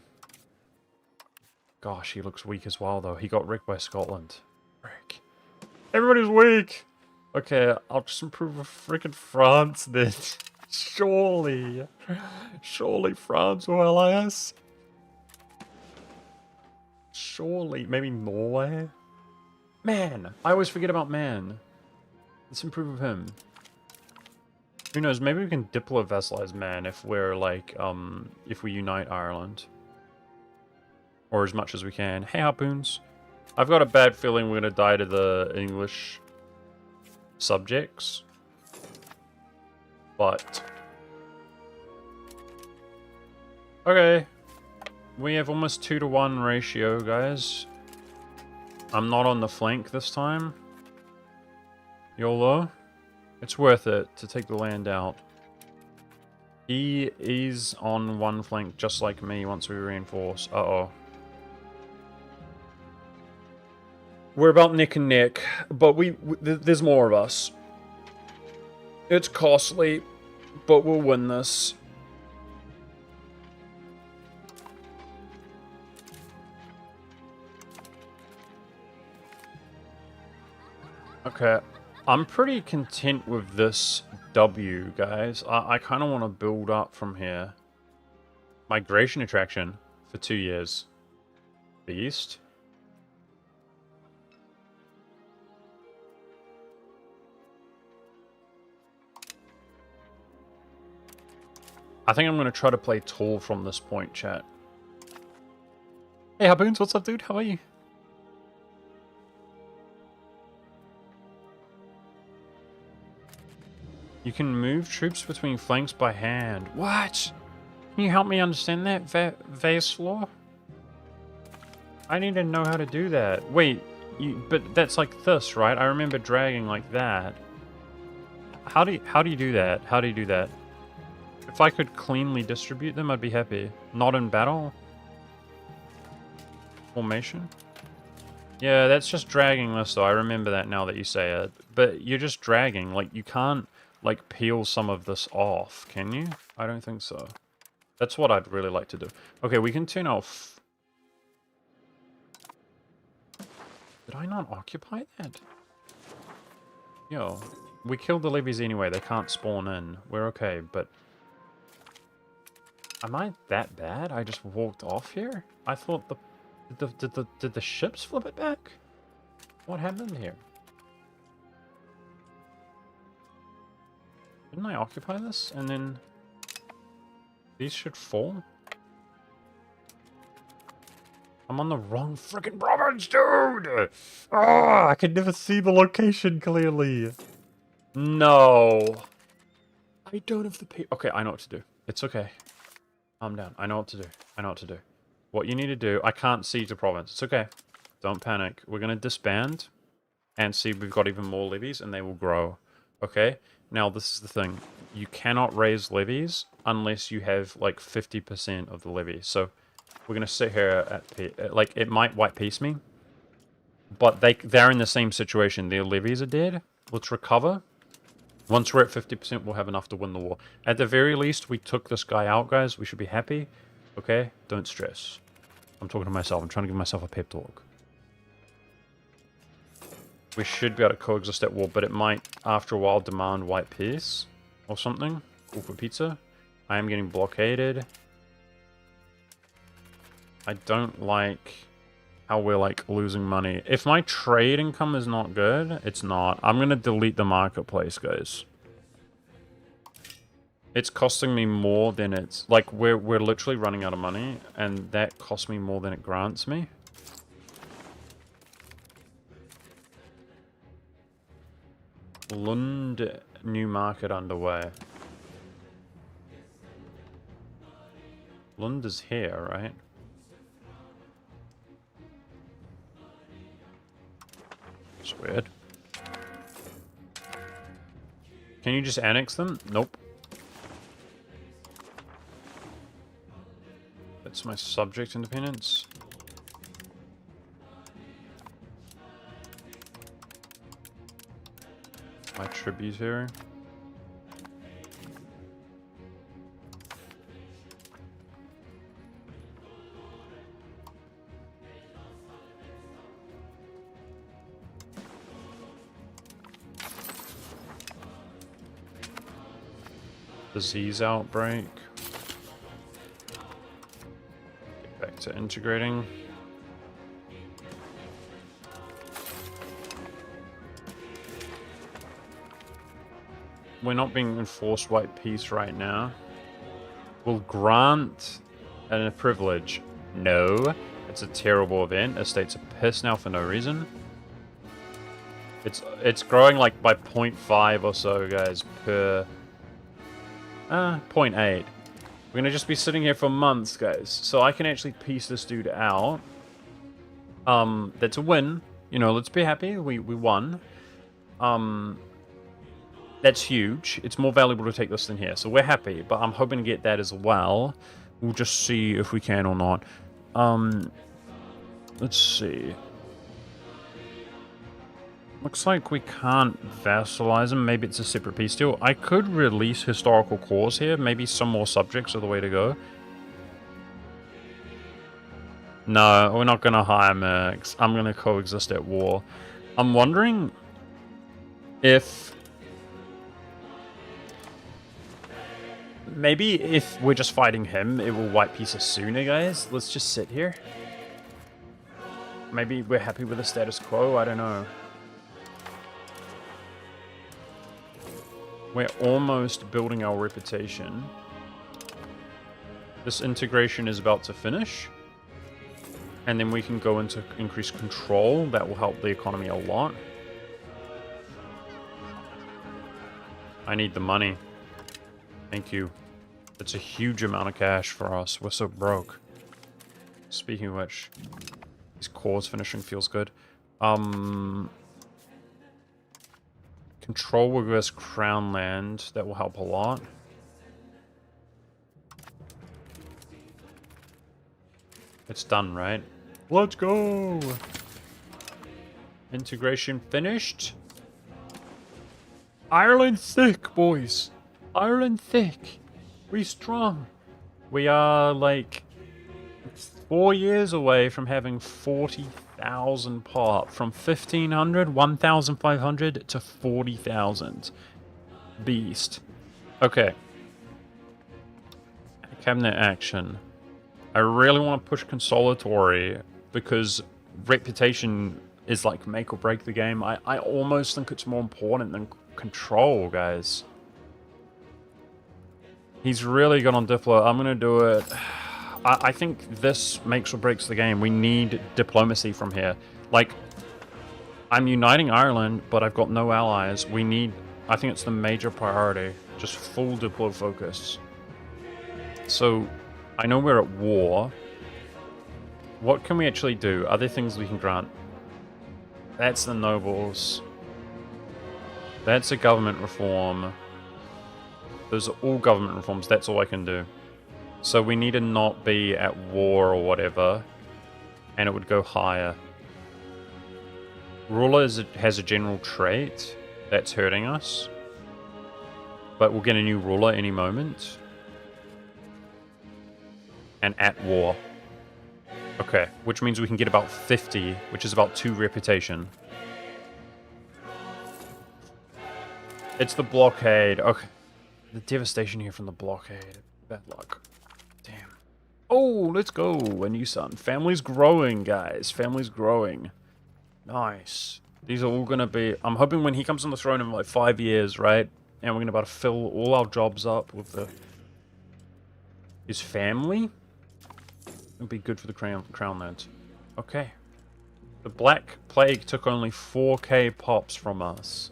Gosh, he looks weak as well, though. He got wrecked by Scotland. Frick. Everybody's weak! Okay, I'll just improve with freaking France, then. Surely. Surely France will ally us. Surely. Maybe Norway? Man! I always forget about Man. Let's improve with him. Who knows, maybe we can diplo-vassalize Man if we're, like, if we unite Ireland. Or as much as we can. Hey, harpoons. I've got a bad feeling we're gonna die to the English subjects. But... okay. We have almost 2-to-1 ratio, guys. I'm not on the flank this time. YOLO. It's worth it to take the land out. He is on one flank just like me once we reinforce. Uh-oh. We're about neck and neck, but there's more of us. It's costly, but we'll win this. Okay, I'm pretty content with this W, guys. I kind of want to build up from here. Migration attraction for 2 years. Beast. I think I'm going to try to play tall from this point, chat. Hey, Harpoons, what's up, dude? How are you? You can move troops between flanks by hand. What? Can you help me understand that, Vaslaw? I need to know how to do that. Wait, but that's like this, right? I remember dragging like that. How do you do that? How do you do that? If I could cleanly distribute them, I'd be happy. Not in battle? Formation? Yeah, that's just dragging this, though. I remember that now that you say it. But you're just dragging. Like, you can't, like, peel some of this off, can you? I don't think so. That's what I'd really like to do. Okay, we can turn off... Did I not occupy that? Yo, we killed the levies anyway. They can't spawn in. We're okay, but... Am I that bad? I just walked off here? I thought did the ships flip it back? What happened here? Didn't I occupy this? And then... These should fall? I'm on the wrong freaking province, dude! Oh, I can never see the location clearly. No. I don't have the pay. Okay, I know what to do. It's okay. Calm down. I know what to do. I know what to do. What you need to do... I can't siege the province. It's okay. Don't panic. We're going to disband and see if we've got even more levies and they will grow. Okay? Now, this is the thing. You cannot raise levies unless you have, like, 50% of the levy. So, we're going to sit here at... like, it might white peace me. But they're in the same situation. Their levies are dead. Let's recover. Once we're at 50%, we'll have enough to win the war. At the very least, we took this guy out, guys. We should be happy. Okay? Don't stress. I'm talking to myself. I'm trying to give myself a pep talk. We should be able to coexist at war, but it might, after a while, demand white peace or something. Call for pizza. I am getting blockaded. I don't like how we're, like, losing money. If my trade income is not good, it's not. I'm going to delete the marketplace, guys. It's costing me more than it's... Like, we're literally running out of money, and that costs me more than it grants me. Lund new market underway. Lund is here, right? It's weird. Can you just annex them? Nope. That's my subject independence. My tributary. Disease outbreak. Get back to integrating. We're not being enforced white peace right now. Will grant a privilege. No. It's a terrible event. Estates are pissed now for no reason. It's growing like by 0.5 or so, guys, per 0.8. We're gonna just be sitting here for months, guys. So I can actually piece this dude out. That's a win. You know, let's be happy. We won. That's huge. It's more valuable to take this than here. So we're happy, but I'm hoping to get that as well. We'll just see if we can or not. Let's see. Looks like we can't vassalize them. Maybe it's a separate peace deal. I could release historical cause here. Maybe some more subjects are the way to go. No, we're not going to hire mercs. I'm going to coexist at war. I'm wondering if... Maybe if we're just fighting him, it will white peace us sooner, guys. Let's just sit here. Maybe we're happy with the status quo. I don't know. We're almost building our reputation. This integration is about to finish. And then we can go into increased control. That will help the economy a lot. I need the money. Thank you. It's a huge amount of cash for us. We're so broke. Speaking of which, this cause finishing feels good. Control reverse crown land. That will help a lot. It's done, right? Let's go! Integration finished. Ireland thick, boys. Ireland thick. We strong. We are like 4 years away from having 40,000 pop. From 1,500, 1,500 to 40,000. Beast. Okay. Cabinet action. I really want to push consolidatory because reputation is like make or break the game. I almost think it's more important than control, guys. He's really good on Diplo. I'm going to do it. I think this makes or breaks the game. We need diplomacy from here. Like, I'm uniting Ireland, but I've got no allies. We need... I think it's the major priority. Just full Diplo focus. So, I know we're at war. What can we actually do? Are there things we can grant? That's the nobles. That's a government reform. Those are all government reforms. That's all I can do. So we need to not be at war or whatever. And it would go higher. Ruler has a general trait that's hurting us. But we'll get a new ruler any moment. And at war. Okay, which means we can get about 50, which is about 2 reputation. It's the blockade. Okay. The devastation here from the blockade. Bad luck. Damn. Oh, let's go. A new son. Family's growing, guys. Family's growing. Nice. These are all going to be... I'm hoping when he comes on the throne in like 5 years, right? And we're going to be able to fill all our jobs up with his family. It'll be good for the crown lands. Okay. The Black Plague took only 4k pops from us.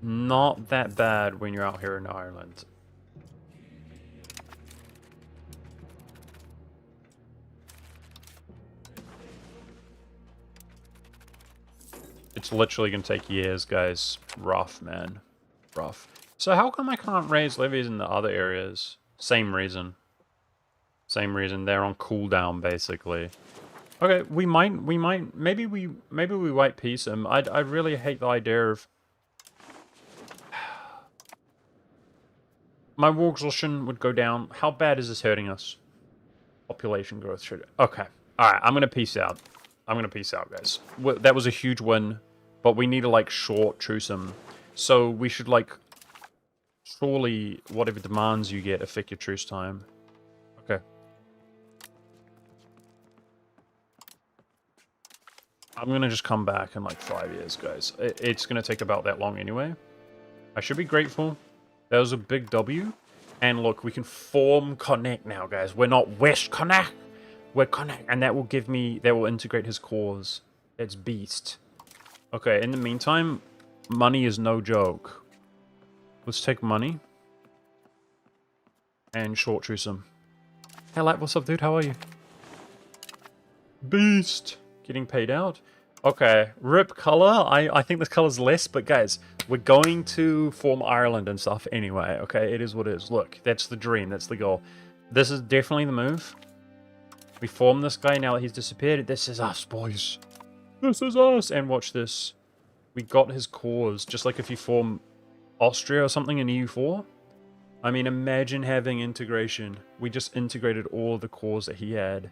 Not that bad when you're out here in Ireland. It's literally going to take years, guys. Rough, man. Rough. So how come I can't raise levies in the other areas? Same reason. Same reason. They're on cooldown, basically. Okay, maybe we white peace him. I really hate the idea of... My war exhaustion would go down. How bad is this hurting us? Population growth should... Okay. Alright, I'm gonna peace out. I'm gonna peace out, guys. That was a huge win, but we need to, like, short truce him. So we should, like... Surely, whatever demands you get affect your truce time. Okay. I'm gonna just come back in, like, 5 years, guys. It's gonna take about that long anyway. I should be grateful. That was a big W. And look, we can form Connect now, guys. We're not West Connect. We're Connect. And that will give me... That will integrate his cause. It's beast. Okay, in the meantime, money is no joke. Let's take money. And short truce him. Hey, Lat, what's up, dude? How are you? Beast. Getting paid out. Okay, rip color. I think this color's less, but guys, we're going to form Ireland and stuff anyway, okay? It is what it is. Look, that's the dream. That's the goal. This is definitely the move. We form this guy now that he's disappeared. This is us, boys. This is us. And watch this. We got his cause. Just like if you form Austria or something in EU4. I mean, imagine having integration. We just integrated all the cause that he had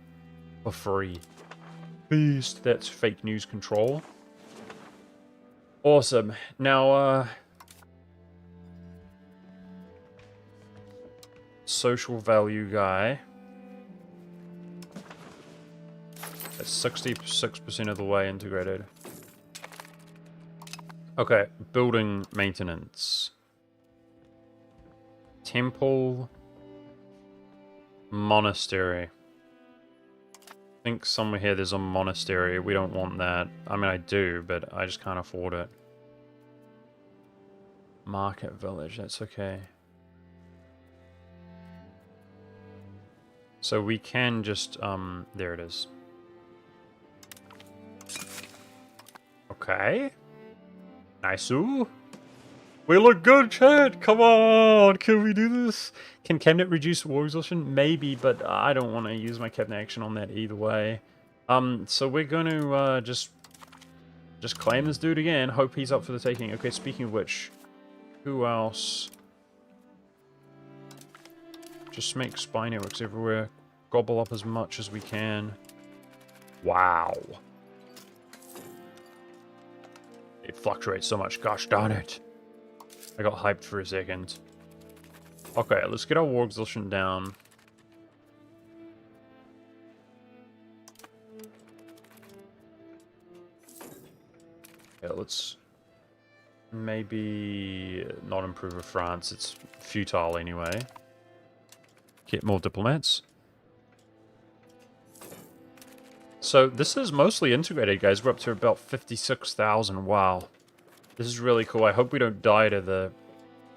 for free. Beast. That's fake news control. Awesome. Now, social value guy. That's 66% of the way integrated. Okay, building maintenance. Temple. Monastery. I think somewhere here there's a monastery. We don't want that. I mean, I do, but I just can't afford it. Market village, that's okay. So we can just, there it is. Okay. Nice-oo. We look good, chat! Come on! Can we do this? Can cabinet reduce war exhaustion? Maybe, but I don't want to use my cabinet action on that either way. So we're going to just claim this dude again. Hope he's up for the taking. Okay, speaking of which, who else? Just make spy networks everywhere. Gobble up as much as we can. Wow. It fluctuates so much. Gosh darn it. I got hyped for a second. Okay, let's get our war exhaustion down. Yeah, let's maybe not improve with France. It's futile anyway. Get more diplomats. So this is mostly integrated, guys. We're up to about 56,000. Wow. This is really cool. I hope we don't die to the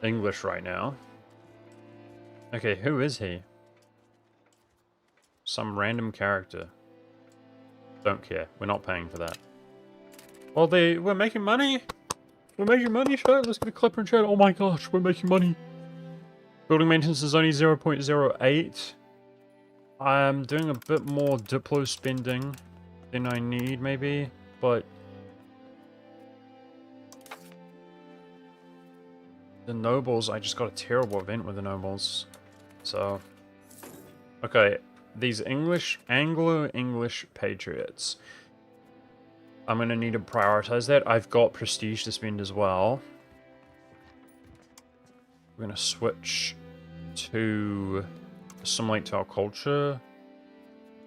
English right now. Okay, who is he? Some random character. Don't care. We're not paying for that. Well, we're making money. We're making money, chat. Let's get a clipper in chat. Oh my gosh, we're making money. Building maintenance is only 0.08. I'm doing a bit more Diplo spending than I need, maybe. But The nobles, I just got a terrible event with the nobles. So, okay, these Anglo-English patriots. I'm going to need to prioritize that. I've got prestige to spend as well. We're going to switch to assimilate to our culture.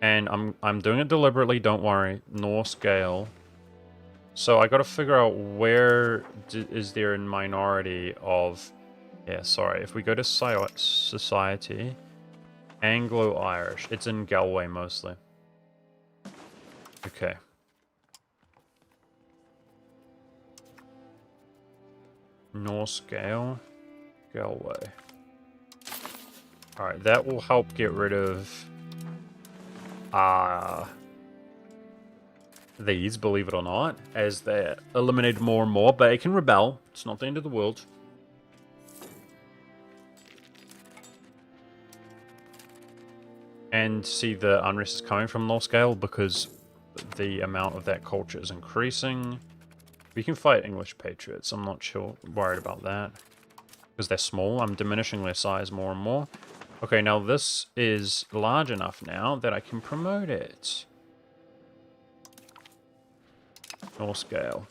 And I'm doing it deliberately, don't worry. Norse Gale. So I got to figure out where is there a minority of... Yeah, sorry. If we go to society, Anglo-Irish. It's in Galway mostly. Okay. Norse Gale. Galway. Alright, that will help get rid of... these, believe it or not, as they're eliminated more and more, but it can rebel. It's not the end of the world. And see, the unrest is coming from North Scale because the amount of that culture is increasing. We can fight English Patriots. I'm not worried about that. Because they're small. I'm diminishing their size more and more. Okay, now this is large enough now that I can promote it. North Scale.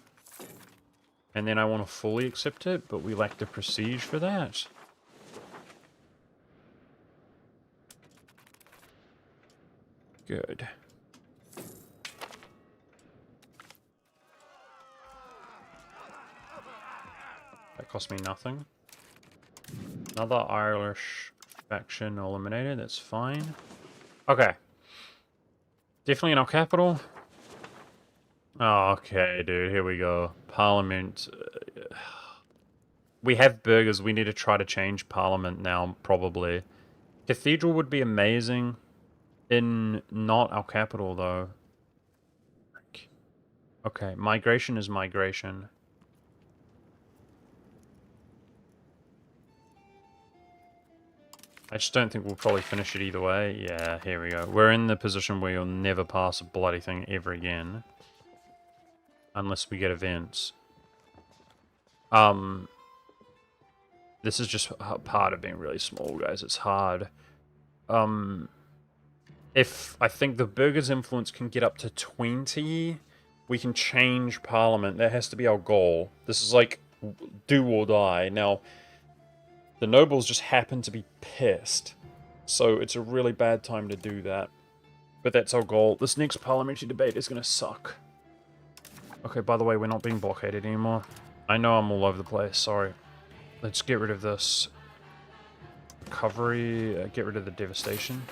And then I want to fully accept it, but we lack the prestige for that. Good. That cost me nothing. Another Irish faction eliminated, that's fine. Okay. Definitely in our capital. Oh, okay, dude, here we go. Parliament. We have burghers, we need to try to change Parliament now, probably. Cathedral would be amazing. In not our capital, though. Okay, migration is migration. I just don't think we'll probably finish it either way. Yeah, here we go. We're in the position where you'll never pass a bloody thing ever again. Unless we get events. This is just part of being really small, guys. It's hard. If I think the burghers' influence can get up to 20, we can change Parliament. That has to be our goal. This is like do or die. Now, the nobles just happen to be pissed. So it's a really bad time to do that. But that's our goal. This next parliamentary debate is going to suck. Okay, by the way, we're not being blockaded anymore. I know I'm all over the place, sorry. Let's get rid of this recovery, get rid of the devastation.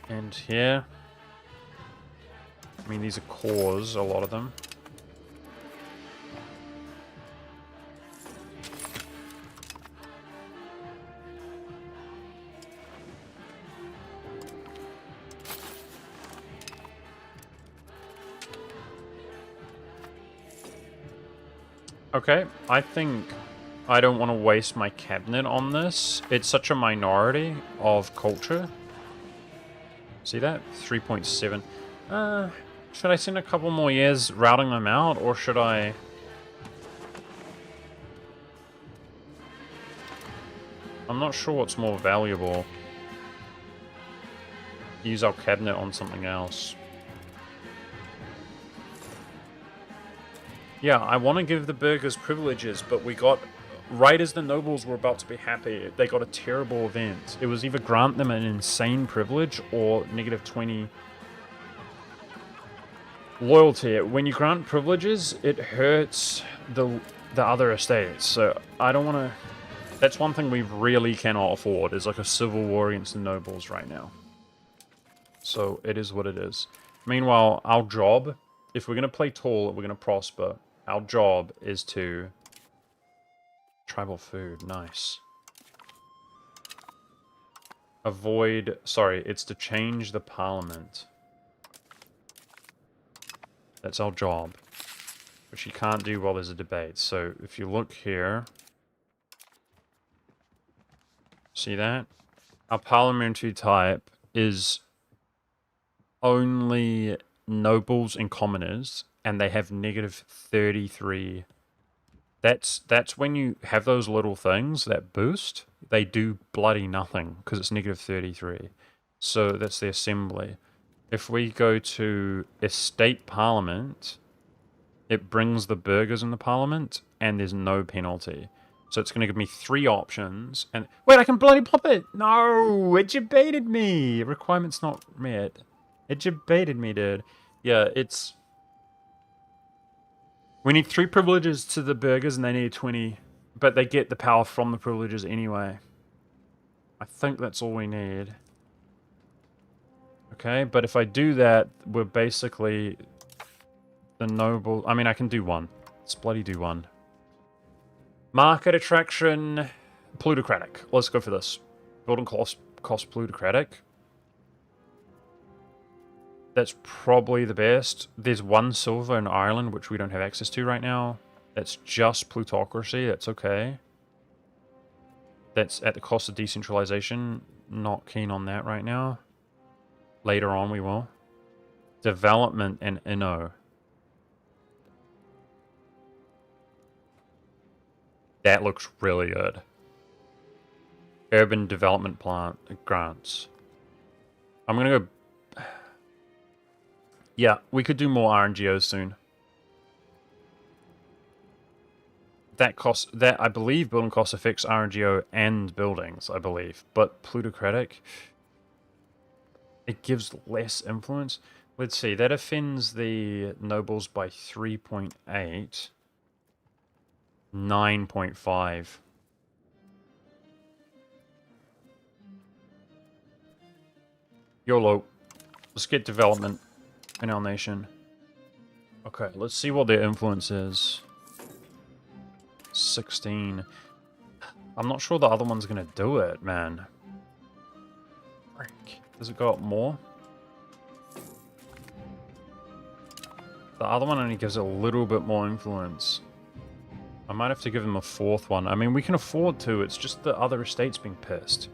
And here, I mean, these are cores, a lot of them. Okay, I think I don't want to waste my cabinet on this. It's such a minority of culture. See that? 3.7. Should I spend a couple more years routing them out, or should I... I'm not sure what's more valuable. Use our cabinet on something else. Yeah, I want to give the burghers privileges, but we got... Right as the nobles were about to be happy, they got a terrible event. It was either grant them an insane privilege or negative 20 loyalty. When you grant privileges, it hurts the other estates. So I don't want to... That's one thing we really cannot afford, is like a civil war against the nobles right now. So it is what it is. Meanwhile, our job, if we're going to play tall, we're going to prosper, our job is to... Tribal food, nice. Avoid... Sorry, it's to change the parliament. That's our job. Which you can't do while there's a debate. So, if you look here... See that? Our parliamentary type is only nobles and commoners, and they have negative 33 That's when you have those little things that boost, they do bloody nothing because it's negative 33. So that's the assembly. If we go to estate parliament, it brings the burghers in the parliament and there's no penalty. So it's going to give me 3 options. And wait, I can bloody pop it. No, it debated me. Requirement's not met. It debated me, dude. Yeah, it's... We need 3 privileges to the burghers and they need 20. But they get the power from the privileges anyway. I think that's all we need. Okay, but if I do that, we're basically... The noble... I mean, I can do 1. Let's bloody do 1. Market attraction... Plutocratic. Let's go for this. Building cost plutocratic. That's probably the best. There's 1 silver in Ireland, which we don't have access to right now. That's just plutocracy. That's okay. That's at the cost of decentralization. Not keen on that right now. Later on we will. Development and inno. That looks really good. Urban development plant grants. I'm gonna go... Yeah, we could do more RNGOs soon. That cost... That, I believe, building cost affects RNGO and buildings, I believe. But plutocratic... It gives less influence. Let's see, that offends the nobles by 3.8. 9.5. YOLO. Let's get development in our nation. Okay, let's see what their influence is. 16. I'm not sure the other one's gonna do it, man. Frick. Does it go up more? The other one only gives it a little bit more influence. I might have to give him a 4th one. I mean, we can afford to. It's just the other estates being pissed.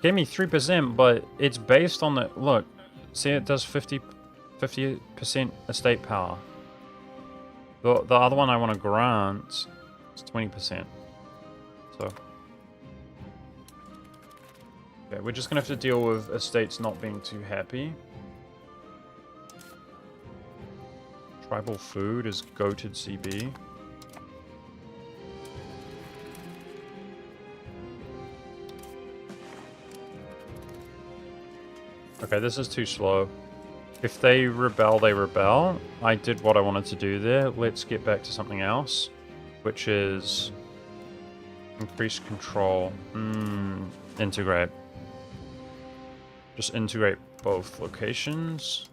Gave me 3%, but it's based on the... Look, see it does 50% estate power. The other one I want to grant is 20%. So... Okay, we're just going to have to deal with estates not being too happy. Tribal food is goated CB. Okay, this is too slow. If they rebel, they rebel. I did what I wanted to do there. Let's get back to something else, which is increase control. Integrate. Just integrate both locations.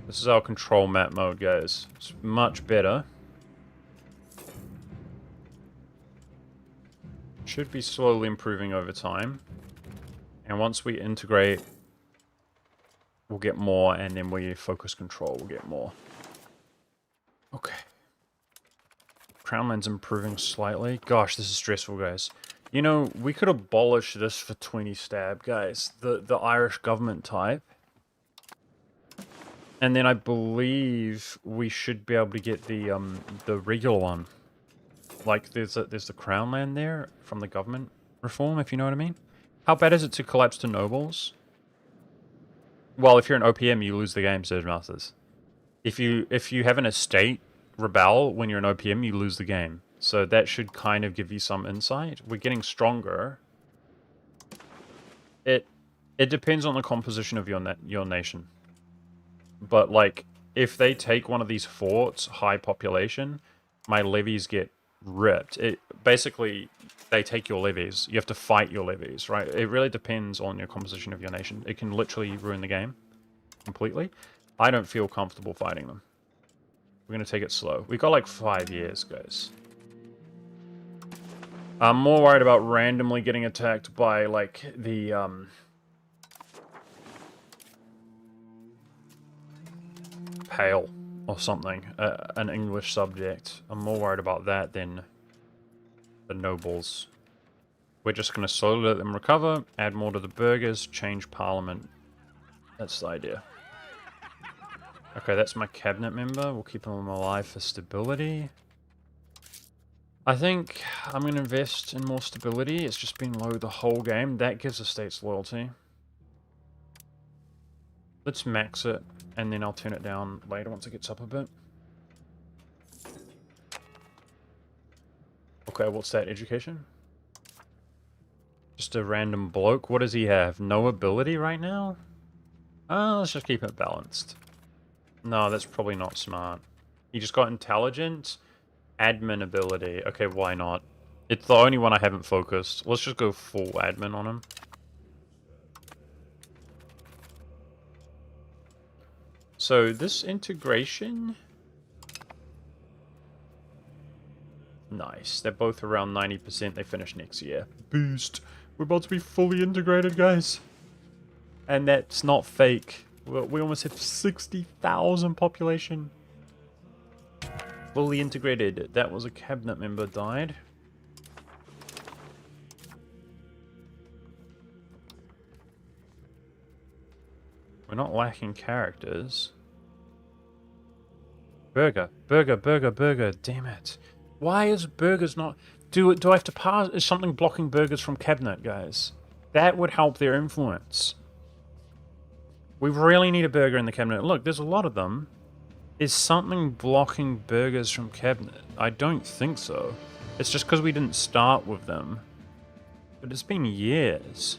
This is our control map mode, guys. It's much better. Should be slowly improving over time. And once we integrate, we'll get more, and then we focus control, we'll get more. Okay. Crown land's improving slightly. Gosh, this is stressful, guys. You know, we could abolish this for 20 stab, guys. The Irish government type. And then I believe we should be able to get the regular one. Like, there's the crown land there from the government reform, if you know what I mean. How bad is it to collapse to nobles? Well, if you're an OPM, you lose the game, Surge Masters. If you have an estate rebel when you're an OPM, you lose the game. So that should kind of give you some insight. We're getting stronger. It depends on the composition of your nation. But like, if they take one of these forts, high population, my levies get ripped. Basically, they take your levies. You have to fight your levies, right? It really depends on your composition of your nation. It can literally ruin the game completely. I don't feel comfortable fighting them. We're going to take it slow. We've got like 5 years, guys. I'm more worried about randomly getting attacked by, like, the, Pale or something. An English subject. I'm more worried about that than the nobles. We're just going to slowly let them recover, add more to the burghers, change parliament. That's the idea. Okay, that's my cabinet member. We'll keep him alive for stability. I think I'm going to invest in more stability. It's just been low the whole game. That gives the states loyalty. Let's max it, and then I'll turn it down later once it gets up a bit. Okay, what's that? Education? Just a random bloke. What does he have? No ability right now? Let's just keep it balanced. No, that's probably not smart. He just got intelligence, admin ability. Okay, why not? It's the only one I haven't focused. Let's just go full admin on him. So this integration... Nice. They're both around 90%. They finish next year. Boost. We're about to be fully integrated, guys. And that's not fake. We almost have 60,000 population. Fully integrated. That was a cabinet member died. We're not lacking characters. Burger. Burger, burger, burger. Damn it. Why is burgers not... Do I have to pass... Is something blocking burgers from cabinet, guys? That would help their influence. We really need a burger in the cabinet. Look, there's a lot of them. Is something blocking burgers from cabinet? I don't think so. It's just because we didn't start with them. But it's been years.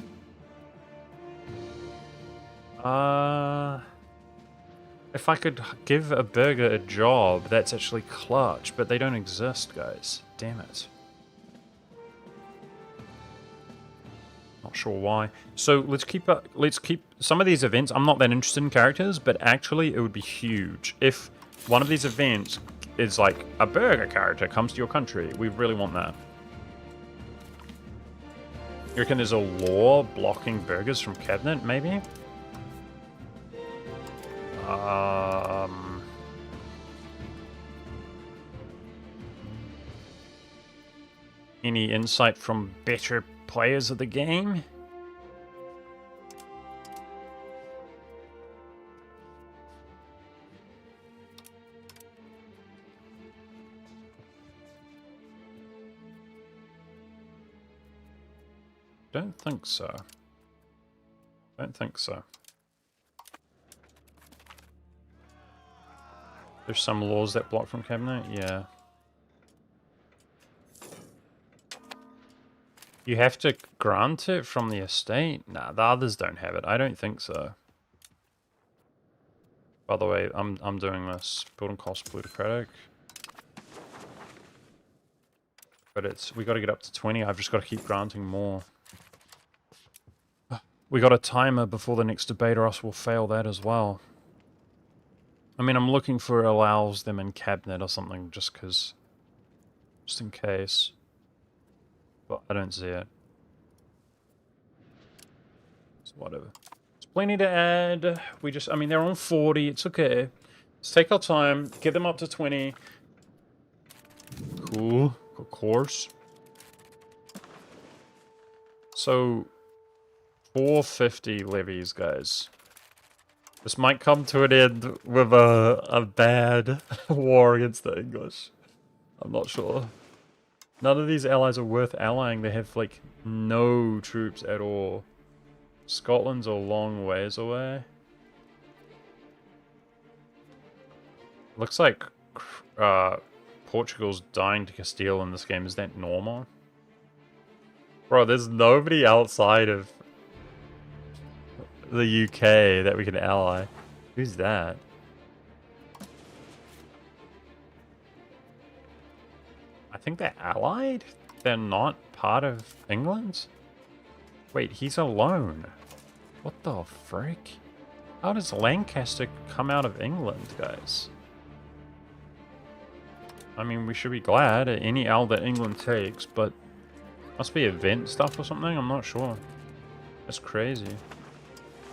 If I could give a burger a job, that's actually clutch, but they don't exist, guys. Damn it. Not sure why. So let's keep some of these events. I'm not that interested in characters, but actually it would be huge if one of these events is like a burger character comes to your country. We really want that. You reckon there's a law blocking burgers from cabinet, maybe? Any insight from better players of the game? Don't think so. Don't think so. There's some laws that block from cabinet? Yeah. You have to grant it from the estate? Nah, the others don't have it. I don't think so. By the way, I'm doing this. Building cost plutocratic. But we got to get up to 20. I've just got to keep granting more. We got a timer before the next debate, or else we'll fail that as well. I mean, I'm looking for allows them in cabinet or something, just in case. But I don't see it. So whatever. There's plenty to add. I mean, they're on 40. It's okay. Let's take our time. Get them up to 20. Cool. Of course. So, 450 levies, guys. This might come to an end with a bad war against the English. I'm not sure. None of these allies are worth allying. They have, like, no troops at all. Scotland's a long ways away. Looks like Portugal's dying to Castile in this game. Is that normal? Bro, there's nobody outside of the UK that we can ally. Who's that? I think they're allied? They're not part of England? Wait, he's alone. What the frick? How does Lancaster come out of England, guys? I mean, we should be glad at any L that England takes, but must be event stuff or something? I'm not sure. That's crazy.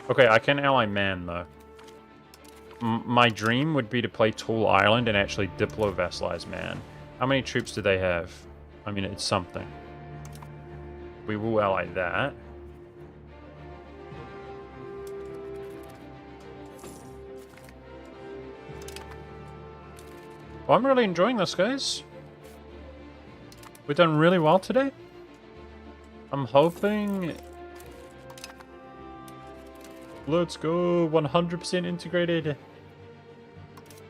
Okay, I can ally man, though. My dream would be to play Tall Ireland and actually diplo-vassalize man. How many troops do they have? I mean, it's something. We will ally that. Well, I'm really enjoying this, guys. We've done really well today. I'm hoping... Let's go, 100% integrated.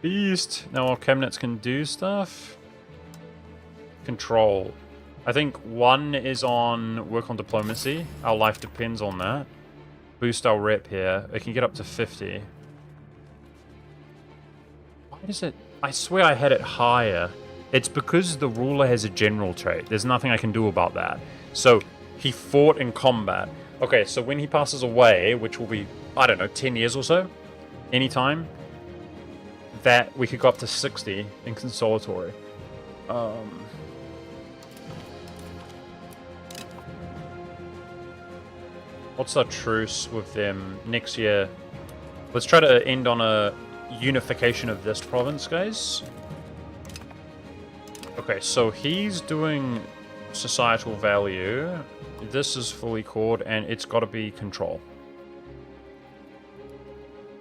Beast. Now our cabinets can do stuff. Control. I think 1 is on work on diplomacy. Our life depends on that. Boost our rep here. It can get up to 50. Why does it... I swear I had it higher. It's because the ruler has a general trait. There's nothing I can do about that. So, he fought in combat. Okay, so when he passes away, which will be, I don't know, 10 years or so, anytime, that we could go up to 60 in consolatory. What's our truce with them next year? Let's try to end on a unification of this province, guys. Okay, so he's doing societal value. This is fully cored, and it's got to be control.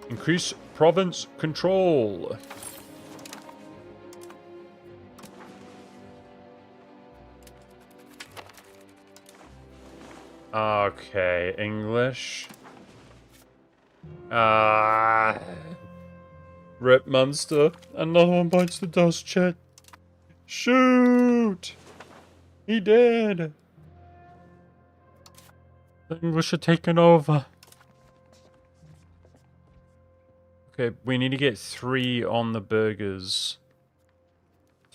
Increase province control. Okay, English. Rip Munster. Another one bites the dust, chat. Shoot! He did. The English are taking over. Okay, we need to get 3 on the burgers.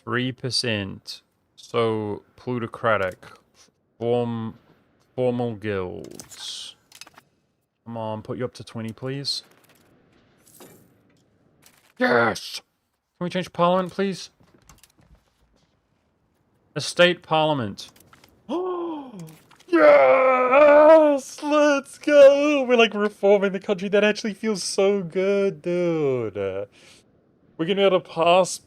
3%. So, plutocratic. Formal guilds. Come on, put you up to 20, please. Yes! Can we change parliament, please? A state parliament. Oh, yes! Let's go! We're like reforming the country. That actually feels so good, dude. We're gonna be able to pass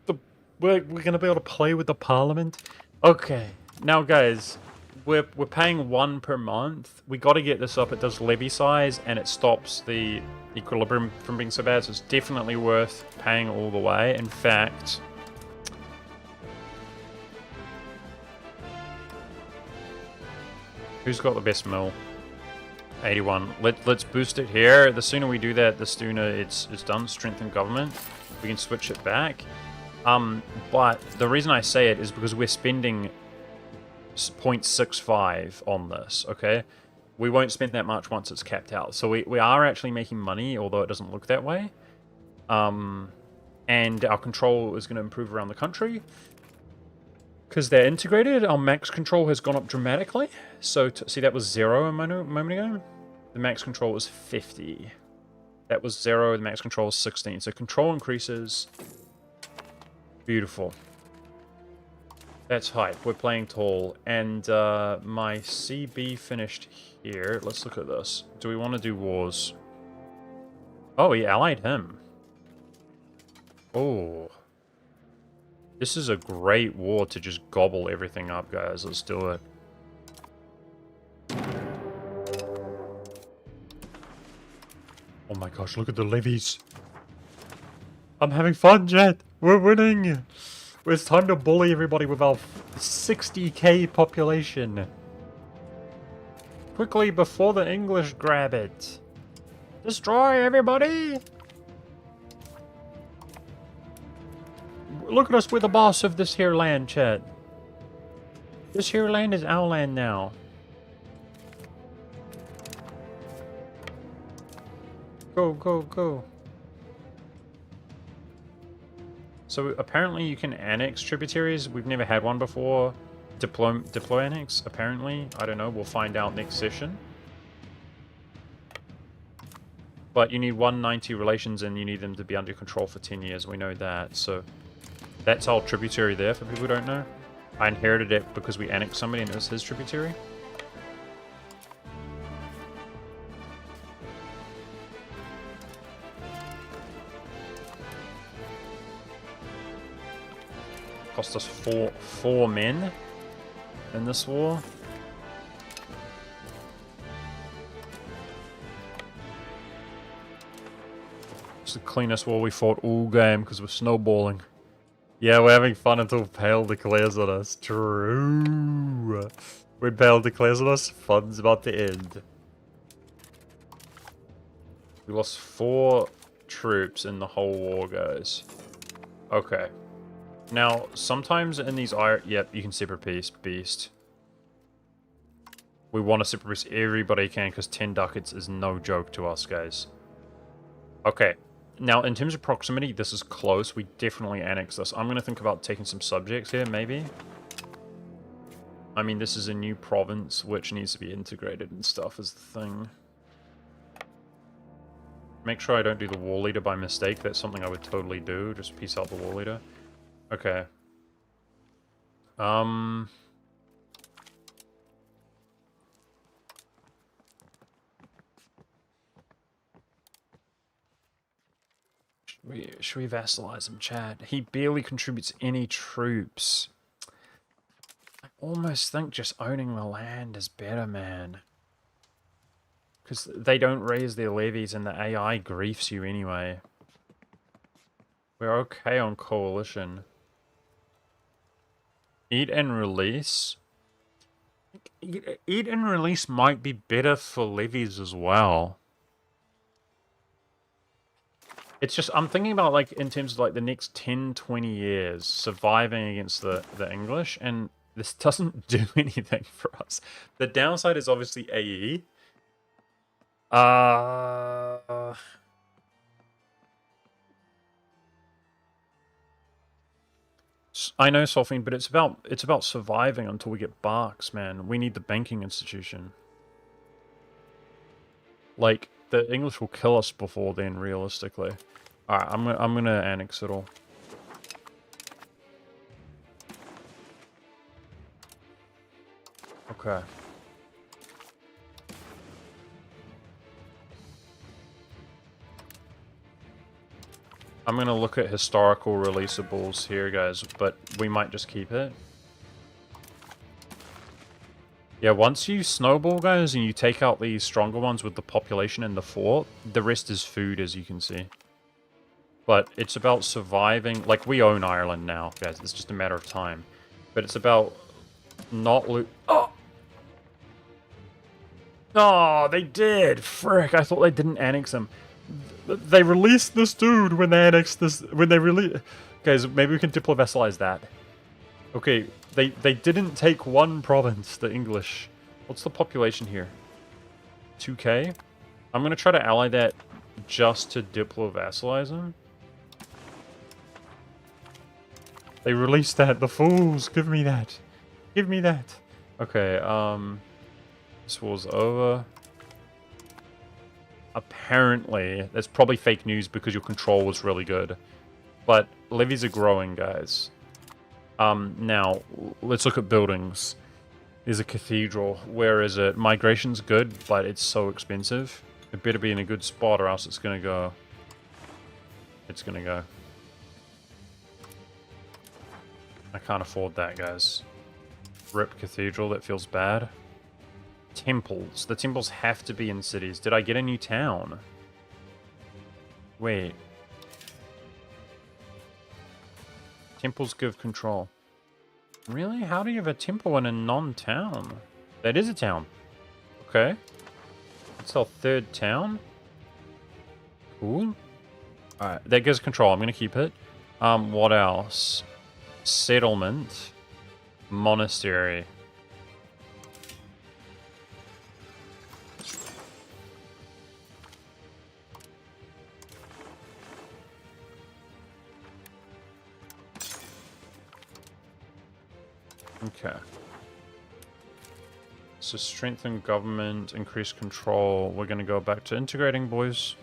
the... We're gonna be able to play with the parliament. Okay. Now, guys, we're paying 1 per month. We gotta get this up. It does levy size, and it stops the equilibrium from being so bad, so it's definitely worth paying all the way. In fact... Who's got the best mill? 81. Let's boost it here. The sooner we do that, the sooner it's done. Strengthen government. We can switch it back. But the reason I say it is because we're spending 0.65 on this, okay? We won't spend that much once it's capped out. So we are actually making money, although it doesn't look that way. And our control is going to improve around the country. Because they're integrated, our max control has gone up dramatically. So, see, that was 0 a moment ago. The max control was 50. That was 0, the max control was 16. So control increases. Beautiful. That's hype. We're playing tall. And my CB finished here. Let's look at this. Do we want to do wars? Oh, he allied him. Oh. This is a great war to just gobble everything up, guys. Let's do it. Oh my gosh, look at the levies. I'm having fun, Jet. We're winning. It's time to bully everybody with our 60k population. Quickly, before the English grab it. Destroy everybody! Look at us, we're the boss of this here land, chat. This here land is our land now. Go, go, go. So apparently you can annex tributaries. We've never had one before. Deploy annex, apparently. I don't know, we'll find out next session. But you need 190 relations and you need them to be under control for 10 years. We know that, so... That's our tributary there, for people who don't know. I inherited it because we annexed somebody and it was his tributary. Cost us four men in this war. It's the cleanest war we fought all game because we're snowballing. Yeah, we're having fun until Pale declares on us. True. When Pale declares on us, fun's about to end. We lost 4 troops in the whole war, guys. Okay. Now, sometimes in these yep, you can separate beast. We want to separate beast everybody can, because 10 ducats is no joke to us, guys. Okay. Now, in terms of proximity, this is close. We definitely annex this. I'm going to think about taking some subjects here, maybe. I mean, this is a new province, which needs to be integrated and stuff, is the thing. Make sure I don't do the war leader by mistake. That's something I would totally do. Just piece out the war leader. Okay. Should we vassalize him, Chad? He barely contributes any troops. I almost think just owning the land is better, man. Because they don't raise their levies and the AI griefs you anyway. We're okay on coalition. Eat and release. Eat and release might be better for levies as well. It's just, I'm thinking about, like, in terms of, like, the next 10, 20 years, surviving against the English, and this doesn't do anything for us. The downside is obviously AE. I know, Sophie, but it's about surviving until we get barks, man. We need the banking institution. Like, the English will kill us before then, realistically. Alright, I'm gonna annex it all. Okay. I'm gonna look at historical releasables here, guys, but we might just keep it. Yeah, once you snowball, guys, and you take out these stronger ones with the population in the fort, the rest is food, as you can see. But it's about surviving. Like, we own Ireland now, guys. It's just a matter of time. But it's about not Oh! Oh, they did! Frick, I thought they didn't annex them. They released this dude when they annexed this. When they released. Guys, maybe we can diplo-vassalize that. Okay, they didn't take one province, the English. What's the population here? 2k? I'm gonna try to ally that just to diplo-vassalize them. They released that, the fools! Give me that! Give me that! Okay, this war's over. Apparently, that's probably fake news because your control was really good. But levies are growing, guys. Now, let's look at buildings. There's a cathedral. Where is it? Migration's good, but it's so expensive. It better be in a good spot or else it's gonna go. It's gonna go. I can't afford that, guys. Rip cathedral, that feels bad. Temples. The temples have to be in cities. Did I get a new town? Wait. Temples give control. Really? How do you have a temple in a non-town? That is a town. Okay. It's our 3rd town. Cool. Alright, that gives control. I'm going to keep it. What else? Settlement. Monastery. Okay. So strengthen government, increase control. We're going to go back to integrating, boys.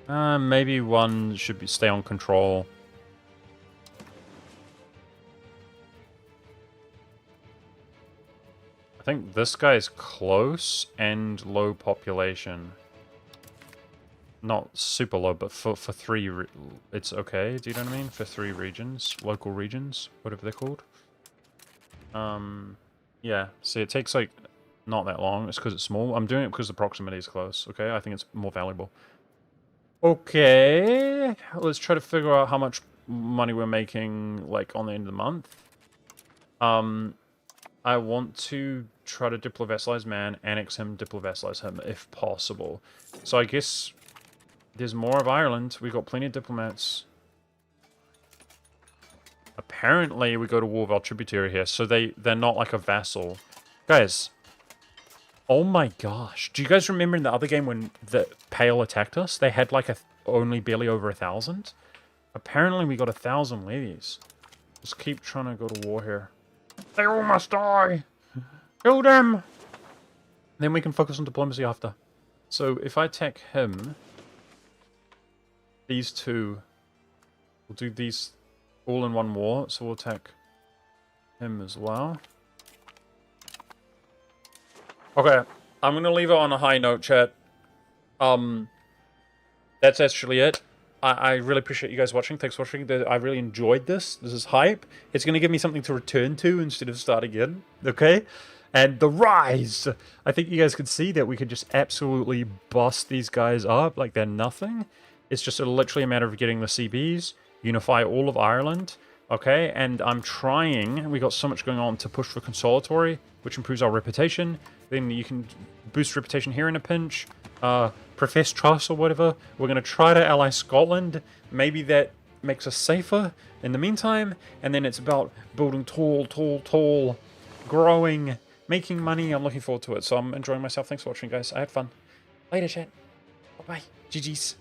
Maybe one should stay on control. I think this guy's close and low population. Not super low, but for 3, it's okay. Do you know what I mean? For 3 regions, local regions, whatever they're called. Yeah. See, it takes like not that long. It's because it's small. I'm doing it because the proximity is close. Okay, I think it's more valuable. Okay, let's try to figure out how much money we're making, like, on the end of the month. I want to try to diplo-vassalize man, annex him, diplo-vassalize him, if possible. So I guess there's more of Ireland. We've got plenty of diplomats. Apparently, we go to war with our tributary here, so they're not like a vassal. Guys, oh my gosh. Do you guys remember in the other game when the Pale attacked us? They had like only barely over 1,000? Apparently, we got 1,000 levies. Let's keep trying to go to war here. They all must die! Kill them! Then we can focus on diplomacy after. So, if I attack him, these two, we'll do these all in one war, so we'll attack him as well. Okay, I'm gonna leave it on a high note, chat. That's actually it. I really appreciate you guys watching. Thanks for watching. I really enjoyed this. This is hype. It's going to give me something to return to instead of start again. Okay? And the rise! I think you guys could see that we could just absolutely bust these guys up like they're nothing. It's just literally a matter of getting the CBs, unify all of Ireland. Okay? And I'm trying, we got so much going on, to push for consolidatory, which improves our reputation. Then you can boost reputation here in a pinch. Profess trust or whatever. We're going to try to ally Scotland. Maybe that makes us safer in the meantime. And then it's about building tall, growing, making money. I'm looking forward to it. So I'm enjoying myself. Thanks for watching, guys. I had fun. Later, chat. Bye-bye. GG's.